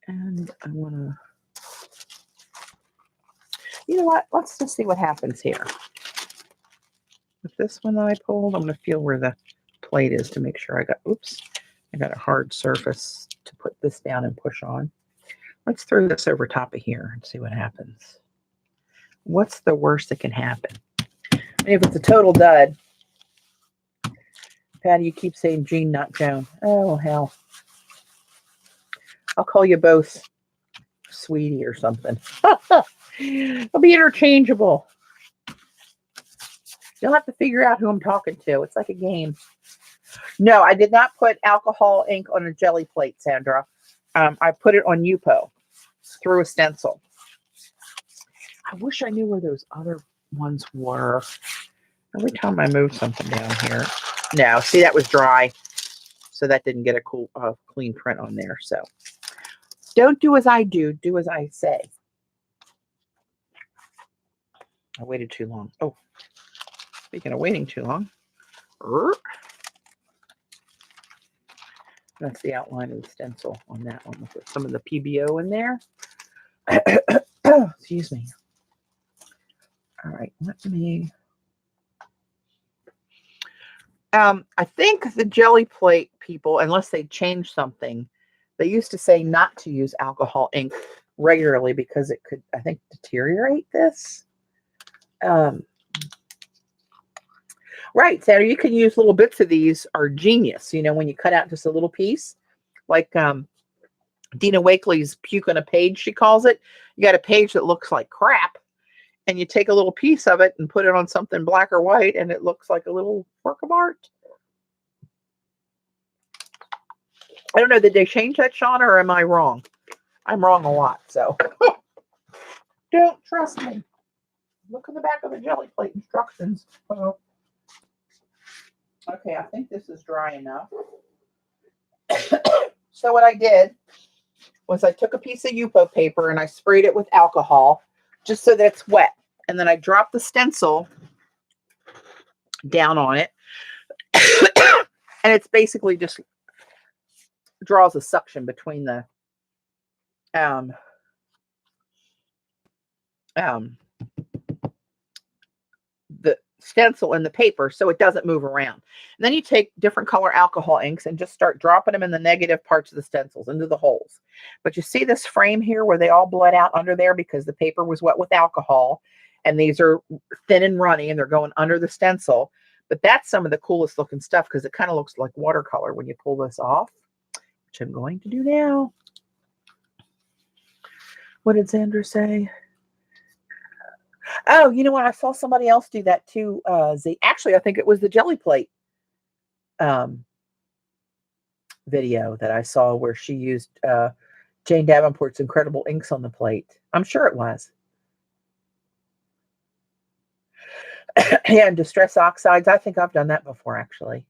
And I want to, you know what? Let's just see what happens here. With this one that I pulled, I'm going to feel where the plate is to make sure I got a hard surface to put this down and push on. Let's throw this over top of here and see what happens. What's the worst that can happen? I mean, if it's a total dud, Patty, you keep saying Jean, not Joan. Oh, hell. I'll call you both Sweetie or something. They'll be interchangeable. You'll have to figure out who I'm talking to. It's like a game. No, I did not put alcohol ink on a Gelli plate, Sandra. I put it on Yupo through a stencil. I wish I knew where those other ones were. Every time I move something down here. No, see, that was dry. So that didn't get a cool, clean print on there. So don't do as I do. Do as I say. I waited too long. Oh, speaking of waiting too long. That's the outline of the stencil on that one with some of the PBO in there. Excuse me. All right, let me. I think the Gelli plate people, unless they change something, they used to say not to use alcohol ink regularly because it could, I think, deteriorate this. Right, Sandra, you can use little bits of these are genius. You know, when you cut out just a little piece, like Dina Wakley's puke on a page, she calls it. You got a page that looks like crap, and you take a little piece of it and put it on something black or white, and it looks like a little work of art. I don't know, did they change that, Shauna, or am I wrong? I'm wrong a lot, so don't trust me. Look in the back of the Gelli plate instructions. Okay, I think this is dry enough. So what I did was I took a piece of Yupo paper and I sprayed it with alcohol just so that it's wet. And then I dropped the stencil down on it. And it's basically just draws a suction between the stencil and the paper so it doesn't move around. And then you take different color alcohol inks and just start dropping them in the negative parts of the stencils into the holes. But you see this frame here where they all bled out under there because the paper was wet with alcohol, and these are thin and runny and they're going under the stencil. But that's some of the coolest looking stuff because it kind of looks like watercolor when you pull this off, which I'm going to do now. What did Sandra say? Oh, you know what? I saw somebody else do that too. Actually, I think it was the Gelli plate video that I saw where she used Jane Davenport's incredible inks on the plate. I'm sure it was. Yeah, and distress oxides. I think I've done that before, actually.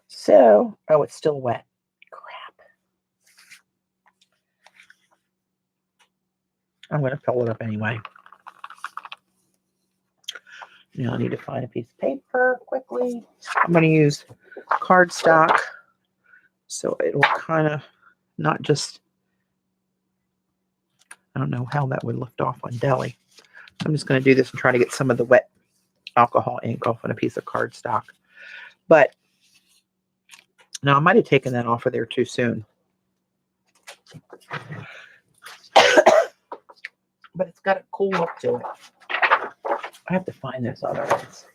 So, oh, it's still wet. I'm going to fill it up anyway. Now I need to find a piece of paper quickly. I'm going to use cardstock so it will kind of not just, I don't know how that would lift off on Gelli. I'm just going to do this and try to get some of the wet alcohol ink off on a piece of cardstock. But now I might have taken that off of there too soon. But it's got a cool look to it. I have to find this otherwise.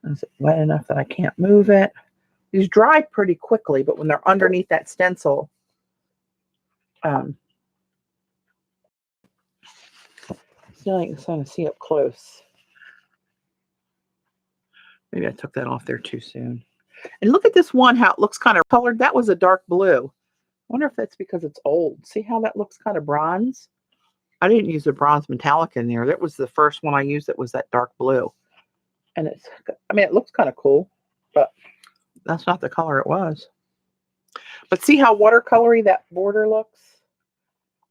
Is it wet enough that I can't move it? These dry pretty quickly, but when they're underneath that stencil, still ain't trying to see up close. Maybe I took that off there too soon. And look at this one, how it looks kind of colored. That was a dark blue. I wonder if that's because it's old. See how that looks kind of bronze? I didn't use the bronze metallic in there. That was the first one I used that was that dark blue. And it's, I mean, it looks kind of cool, but that's not the color it was. But see how watercolory that border looks?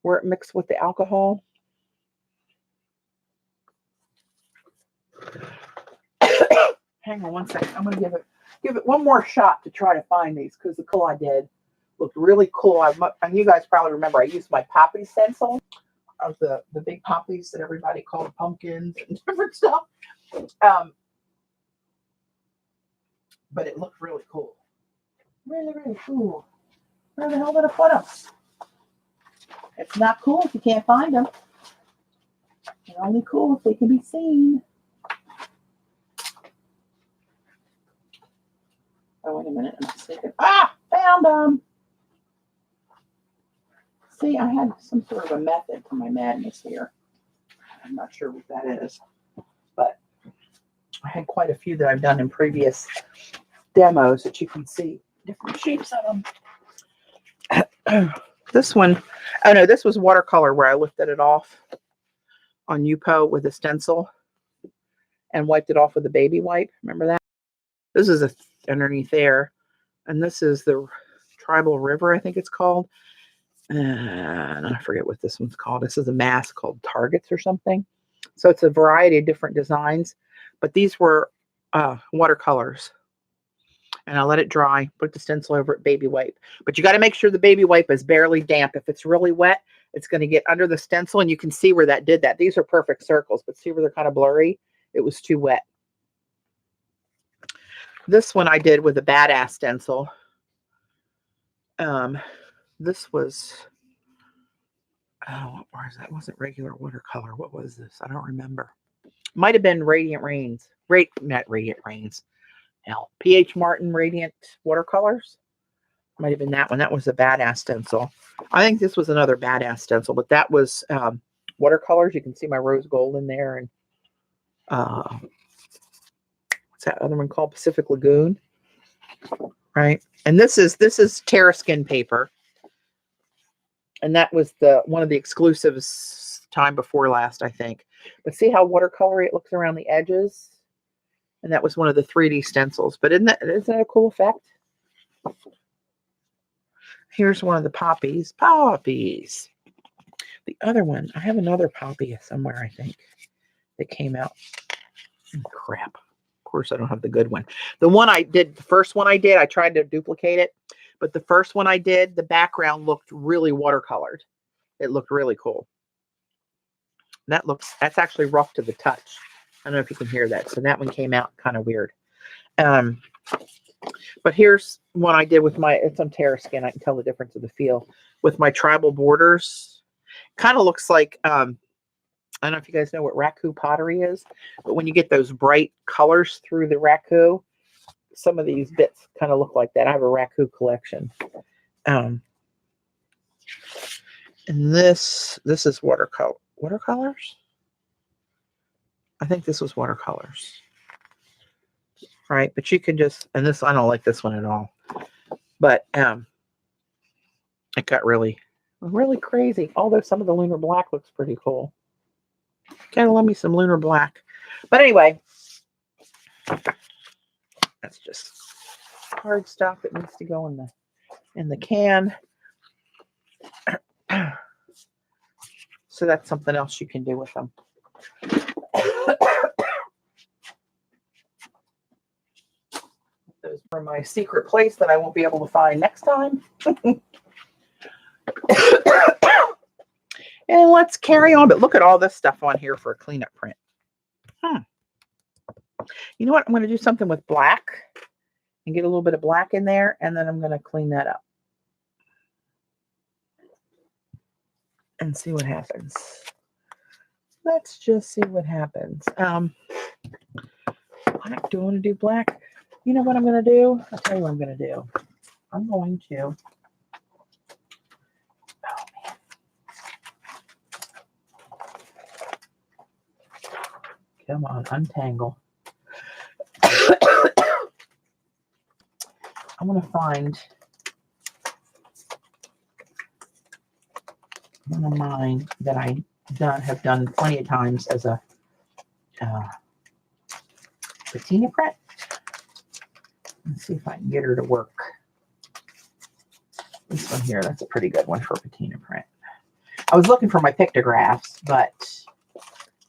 Where it mixed with the alcohol? Hang on one second. I'm going to give it one more shot to try to find these because the color I did looked really cool. And you guys probably remember I used my poppy stencil of the big poppies that everybody called pumpkins and different stuff. But it looked really cool. Really, really cool. Where the hell did I put them? It's not cool if you can't find them. They're only cool if they can be seen. Oh, wait a minute. I'm mistaken. Ah, found them. See, I had some sort of a method to my madness here. I'm not sure what that is, but I had quite a few that I've done in previous demos that you can see different shapes of them. This one, oh no, this was watercolor where I lifted it off on Yupo with a stencil and wiped it off with a baby wipe. Remember that? This is underneath there. And this is the Tribal River, I think it's called. And I forget what this one's called. This is a mask called Targets or something. So it's a variety of different designs. But these were watercolors. And I let it dry, put the stencil over it, baby wipe. But you got to make sure the baby wipe is barely damp. If it's really wet, it's going to get under the stencil, and you can see where that did that. These are perfect circles, but see where they're kind of blurry? It was too wet. This one I did with a badass stencil. This was, oh, what was that? It wasn't regular watercolor. What was this? I don't remember. Might have been Radiant Rains. Not Radiant Rains. hell, PH Martin Radiant Watercolors. Might have been that one. That was a badass stencil. I think this was another badass stencil, but that was watercolors. You can see my rose gold in there. And what's that other one called? Pacific Lagoon. Right. And this is Terraskin paper. And that was one of the exclusives time before last, I think. But see how watercolory it looks around the edges? And that was one of the 3D stencils. But isn't that a cool effect? Here's one of the poppies. Poppies. The other one, I have another poppy somewhere, I think, that came out. Oh, crap. Of course, I don't have the good one. The one I did, the first one I did, I tried to duplicate it. But the first one I did, the background looked really watercolored. It looked really cool. That's actually rough to the touch. I don't know if you can hear that. So that one came out kind of weird. But here's one I did with it's on Terraskin. I can tell the difference of the feel with my tribal borders. Kind of looks like, I don't know if you guys know what raku pottery is, but when you get those bright colors through the raku, some of these bits kind of look like that. I have a raku collection. And this is watercolors. I think this was watercolors. Right, but you can just, and this, I don't like this one at all. But it got really crazy. Although some of the lunar black looks pretty cool. Gotta love me some lunar black. But anyway, that's just hard stuff that needs to go in the can. So that's something else you can do with them. Those for my secret place that I won't be able to find next time. And let's carry on. But look at all this stuff on here for a cleanup print. You know what? I'm going to do something with black and get a little bit of black in there. And then I'm going to clean that up. And see what happens. Let's just see what happens. Black. Do I want to do black? You know what I'm going to do? I'll tell you what I'm going to do. I'm going to. Oh, man. Come on, untangle. I'm going to find one of mine that I have done plenty of times as a patina print. Let's see if I can get her to work. This one here, that's a pretty good one for patina print. I was looking for my pictographs, but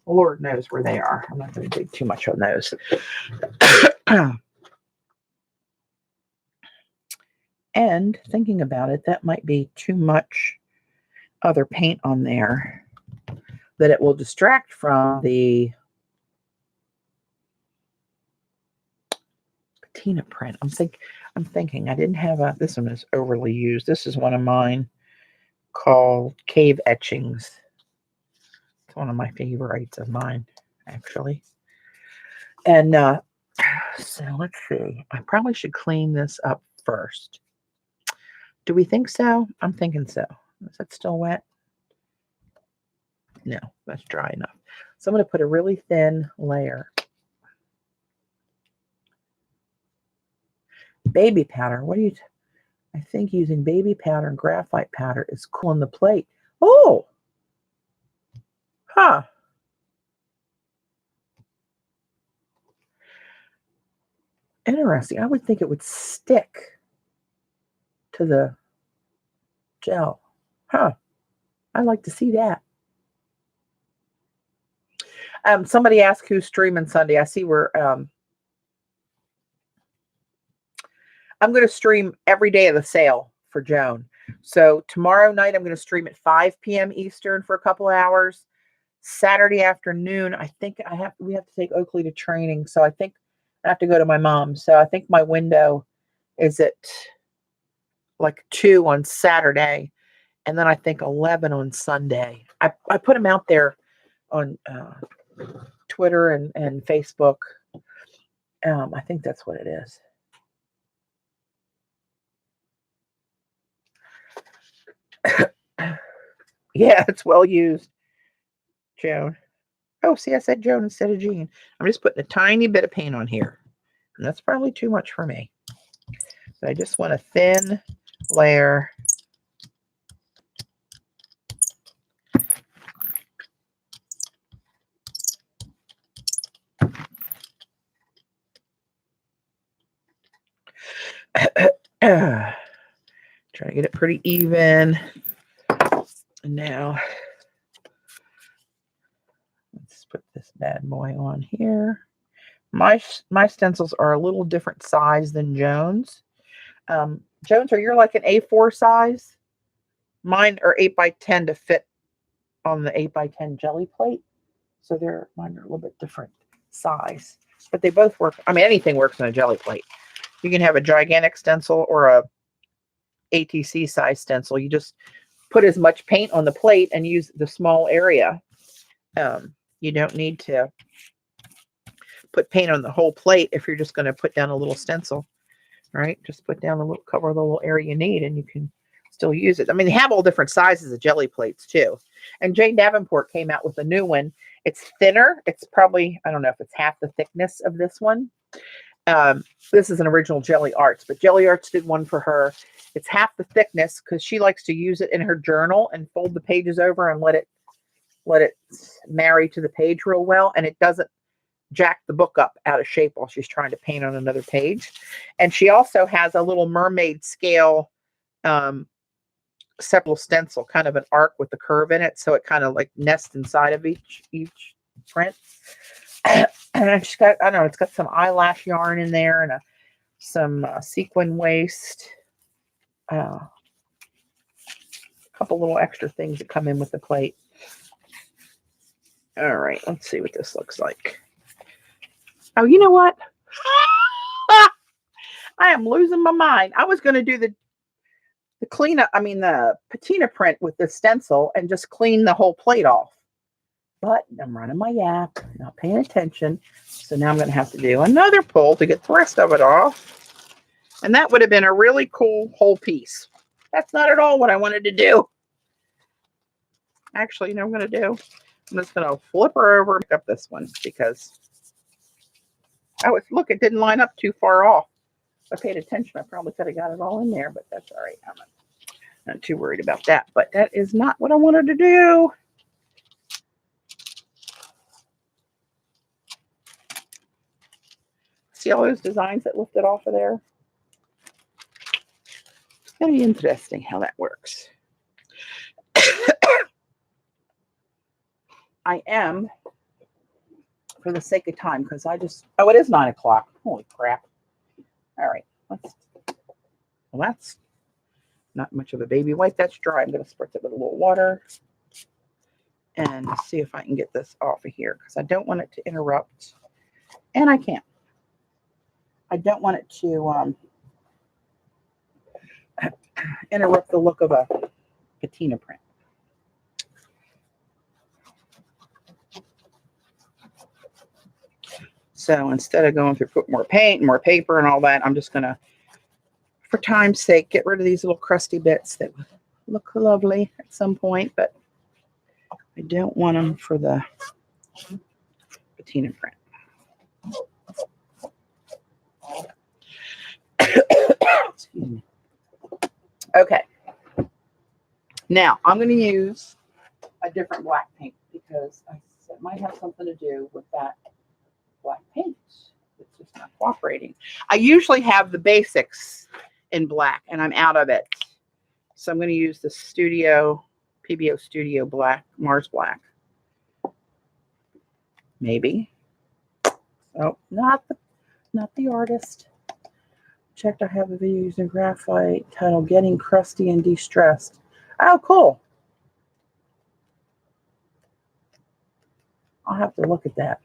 Lord knows where they are. I'm not going to dig too much on those. And thinking about it, that might be too much other paint on there that it will distract from the patina print. I'm thinking I didn't have this one is overly used. This is one of mine called Cave Etchings. It's one of my favorites of mine, actually. And so let's see. I probably should clean this up first. Do we think so? I'm thinking so. Is that still wet? No, that's dry enough. So I'm going to put a really thin layer. Baby powder. What do you... I think using baby powder and graphite powder is cool on the plate. Oh! Huh. Interesting. I would think it would stick to the gel. Huh. I'd like to see that. Somebody asked who's streaming Sunday. I see we're... I'm going to stream every day of the sale for Joan. So tomorrow night, I'm going to stream at 5 p.m. Eastern for a couple of hours. Saturday afternoon, I think we have to take Oakley to training. So I think I have to go to my mom. So I think my window is at like 2 on Saturday. And then I think 11 on Sunday. I put them out there on Twitter and Facebook. I think that's what it is. Yeah, it's well used, Joan. Oh, see, I said Joan instead of Jean. I'm just putting a tiny bit of paint on here. And that's probably too much for me. But I just want a thin layer. Trying to get it pretty even. And now let's put this bad boy on here. My stencils are a little different size than Joan's. Joan's, are you like an A4 size? Mine are 8x10 to fit on the 8x10 Gelli plate. So mine are a little bit different size. But they both work. I mean, anything works on a Gelli plate. You can have a gigantic stencil or a ATC size stencil. You just put as much paint on the plate and use the small area. You don't need to put paint on the whole plate if you're just going to put down a little stencil, right? Just put down a little, cover the little area you need, and you can still use it. I mean, they have all different sizes of Gelli plates too. And Jane Davenport came out with a new one. It's thinner. It's probably, I don't know if it's half the thickness of this one. This is an original Gelli Arts, but Gelli Arts did one for her. It's half the thickness because she likes to use it in her journal and fold the pages over and let it marry to the page real well. And it doesn't jack the book up out of shape while she's trying to paint on another page. And she also has a little mermaid scale sepal stencil, kind of an arc with the curve in it. So it kind of like nests inside of each print. And she's got, I don't know, it's got some eyelash yarn in there and some sequin waist. A couple little extra things that come in with the plate. All right, let's see what this looks like. Oh, you know what? I am losing my mind. I was going to do the cleanup, I mean the patina print with the stencil and just clean the whole plate off. But I'm running my yap, not paying attention. So now I'm going to have to do another pull to get the rest of it off. And that would have been a really cool whole piece. That's not at all what I wanted to do. Actually, you know what I'm going to do? I'm just going to flip her over and pick up this one because, oh, look, it didn't line up too far off. If I paid attention, I probably could have got it all in there, but that's all right. I'm not too worried about that. But that is not what I wanted to do. See all those designs that lifted off of there? It's going to be interesting how that works. I am, for the sake of time, because I just, oh, it is 9 o'clock. Holy crap. All right. Well, that's not much of a baby wipe. That's dry. I'm going to spritz it with a little water and see if I can get this off of here because I don't want it to interrupt. And I can't. I don't want it to interrupt the look of a patina print. So instead of going through put more paint and more paper and all that, I'm just going to, for time's sake, get rid of these little crusty bits that look lovely at some point, but I don't want them for the patina print. Excuse me. Okay. Now I'm going to use a different black paint because it might have something to do with that black paint. It's just not cooperating. I usually have the basics in black and I'm out of it. So I'm going to use the PBO Studio Black, Mars Black. Maybe. Oh, not the artist. Checked I have a video using graphite titled Getting Crusty and De-Stressed. Oh, cool. I'll have to look at that.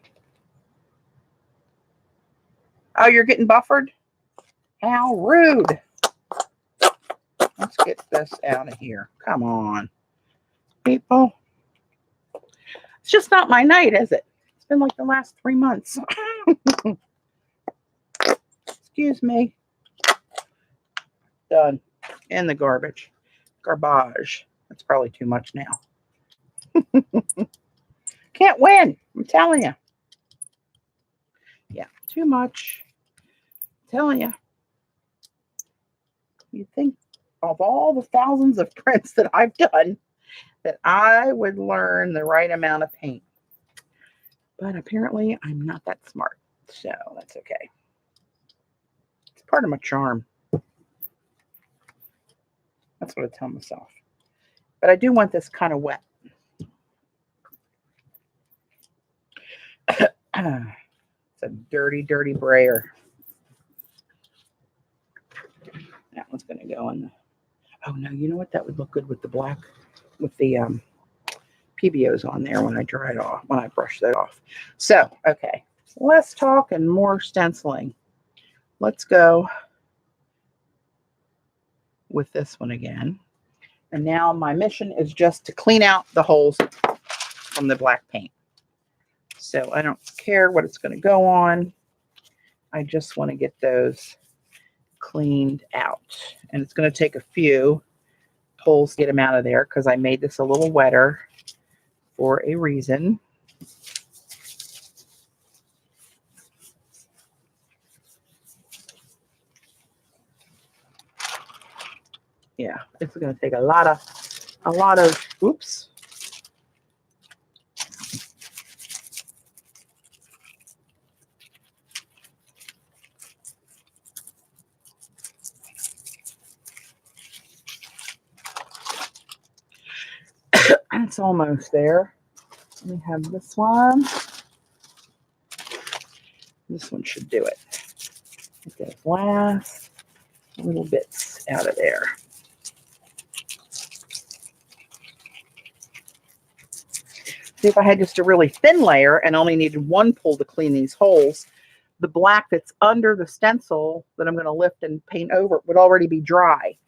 Oh, you're getting buffered? How rude. Let's get this out of here. Come on, people. It's just not my night, is it? It's been like the last 3 months. Excuse me. Done. In the garbage. Garbage. That's probably too much now. Can't win. I'm telling you. Yeah, too much. I'm telling you. You think of all the thousands of prints that I've done that I would learn the right amount of paint. But apparently I'm not that smart. So that's okay. It's part of my charm. That's what I tell myself. But I do want this kind of wet. It's a dirty, dirty brayer. That one's going to go in the... Oh, no, you know what? That would look good with the black, with the PBOs on there when I dry it off, when I brush that off. So, okay, less talk and more stenciling. Let's go with this one again. And now my mission is just to clean out the holes from the black paint. So I don't care what it's going to go on. I just want to get those cleaned out. And it's going to take a few pulls to get them out of there because I made this a little wetter for a reason. Yeah, it's going to take a lot of, oops. It's almost there. Let me have this one. This one should do it. Get those last little bits out of there. See, if I had just a really thin layer and only needed one pull to clean these holes, the black that's under the stencil that I'm going to lift and paint over would already be dry.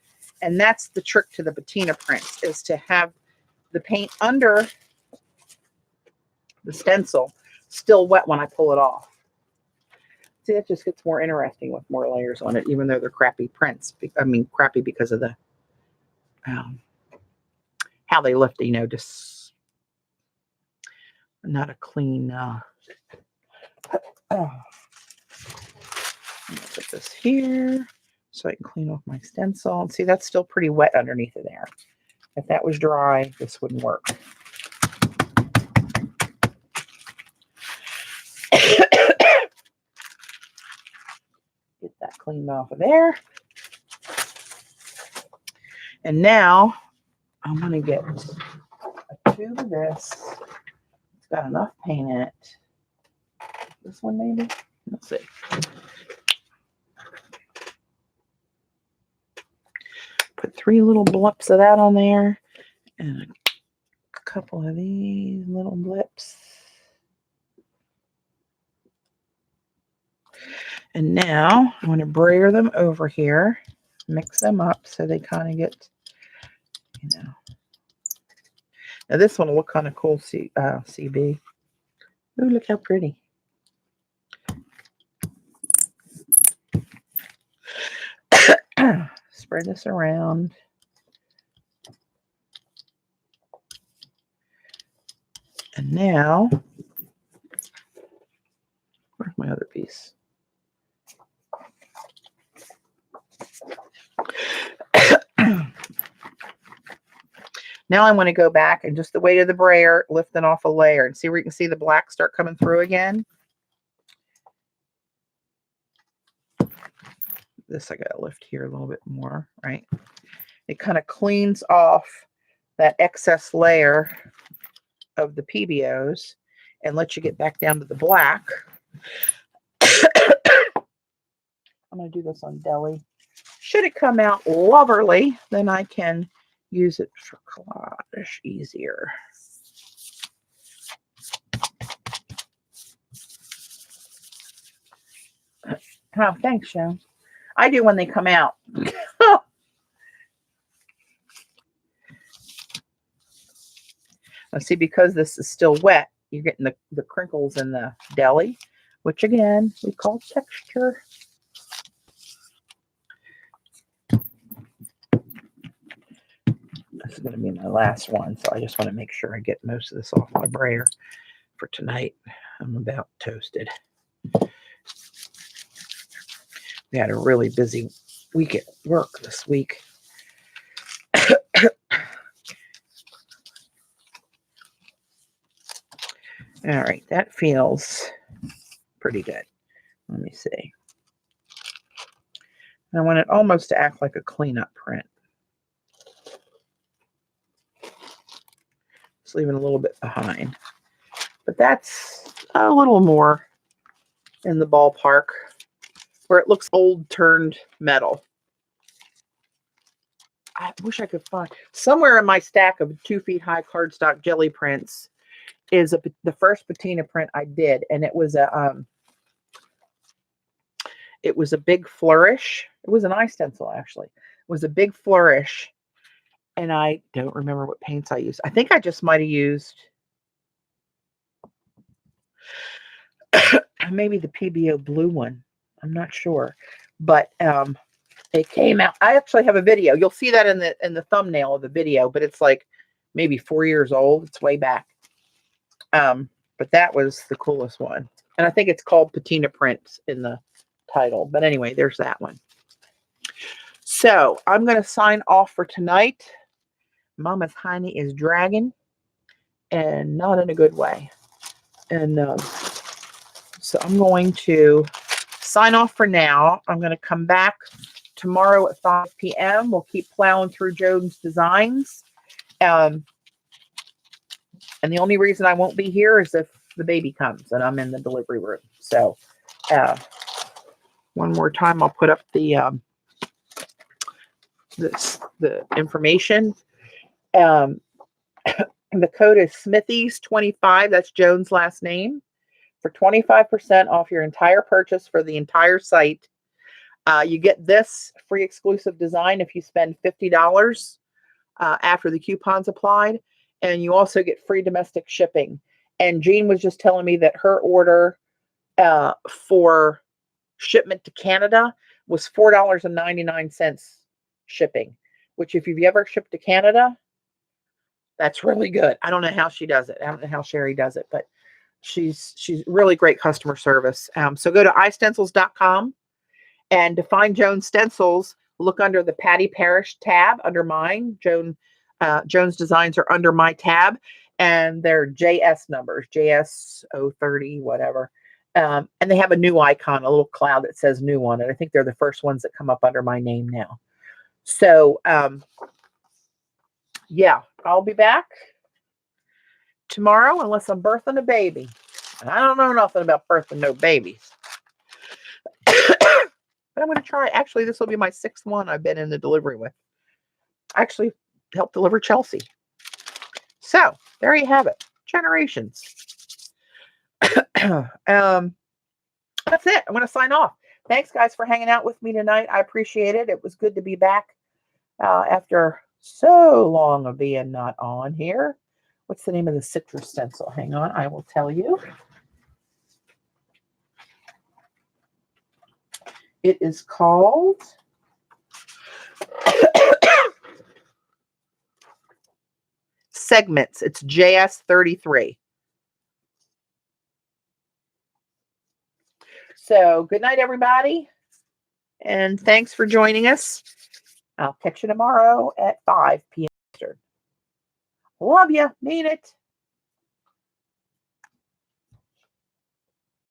And that's the trick to the patina prints, is to have the paint under the stencil still wet when I pull it off. See, it just gets more interesting with more layers on it, even though they're crappy prints. I mean, crappy because of the how they lift, you know, just not a clean. Put this here so I can clean off my stencil. And see, that's still pretty wet underneath of there. If that was dry, this wouldn't work. Get that cleaned off of there. And now I'm going to get a tube of this. It's got enough paint in it. This one maybe? Let's see. Put 3 little blips of that on there and a couple of these little blips. And now I'm going to brayer them over here, mix them up so they kind of get, you know. Now this one will look kind of cool, CB. Ooh, look how pretty. Spread this around. And now, where's my other piece? Now I'm going to go back and just the weight of the brayer, lifting off a layer, and see where you can see the black start coming through again. This I got to lift here a little bit more, right? It kind of cleans off that excess layer of the PBOs and lets you get back down to the black. I'm going to do this on Gelli. Should it come out lovely, then I can use it for collage easier. Oh, thanks, Sharon. I do when they come out. Let's see, because this is still wet, you're getting the crinkles in the deli, which again, we call texture. is going to be my last one, so I just want to make sure I get most of this off my brayer for tonight. I'm about toasted. We had a really busy week at work this week. All right, that feels pretty good. Let me see. I want it almost to act like a cleanup print. Just leaving a little bit behind. But that's a little more in the ballpark where it looks old turned metal. I wish I could find somewhere in my stack of 2 feet high cardstock Gelli prints is the first patina print I did, and it was a big flourish. It was an iStencil actually. It was a big flourish, and I don't remember what paints I used. I think I just might have used maybe the PBO blue one. I'm not sure, but it came out. I actually have a video. You'll see that in the thumbnail of the video, but it's like maybe 4 years old. It's way back. But that was the coolest one. And I think it's called Patina Prints in the title. But anyway, there's that one. So I'm going to sign off for tonight. Mama's Heine is dragging, and not in a good way. And so I'm going to sign off for now. I'm going to come back tomorrow at 5 p.m. We'll keep plowing through Joan's designs. And the only reason I won't be here is if the baby comes and I'm in the delivery room. So one more time, I'll put up the information. The code is SMITHIES25. That's Joan's last name, for 25% off your entire purchase for the entire site. You get this free exclusive design if you spend $50 after the coupon's applied. And you also get free domestic shipping. And Jean was just telling me that her order for shipment to Canada was $4.99 shipping, which if you've ever shipped to Canada, that's really good. I don't know how she does it. I don't know how Sherry does it, but she's really great customer service. So go to iStencils.com, and to find Joan's stencils, look under the Patty Parrish tab under mine. Joan's designs are under my tab, and they're JS numbers, JS 030, whatever. And they have a new icon, a little cloud that says new on it. I think they're the first ones that come up under my name now. So, yeah, I'll be back tomorrow unless I'm birthing a baby. And I don't know nothing about birthing no babies. But I'm going to try. Actually, this will be my 6th one I've been in the delivery with. I actually helped deliver Chelsea. So there you have it. Generations. That's it. I'm going to sign off. Thanks, guys, for hanging out with me tonight. I appreciate it. It was good to be back after so long of being not on here. What's the name of the citrus stencil? Hang on. I will tell you. It is called Segments. It's JS33. So good night, everybody. And thanks for joining us. I'll catch you tomorrow at 5 p.m. Eastern. Love you. Mean it.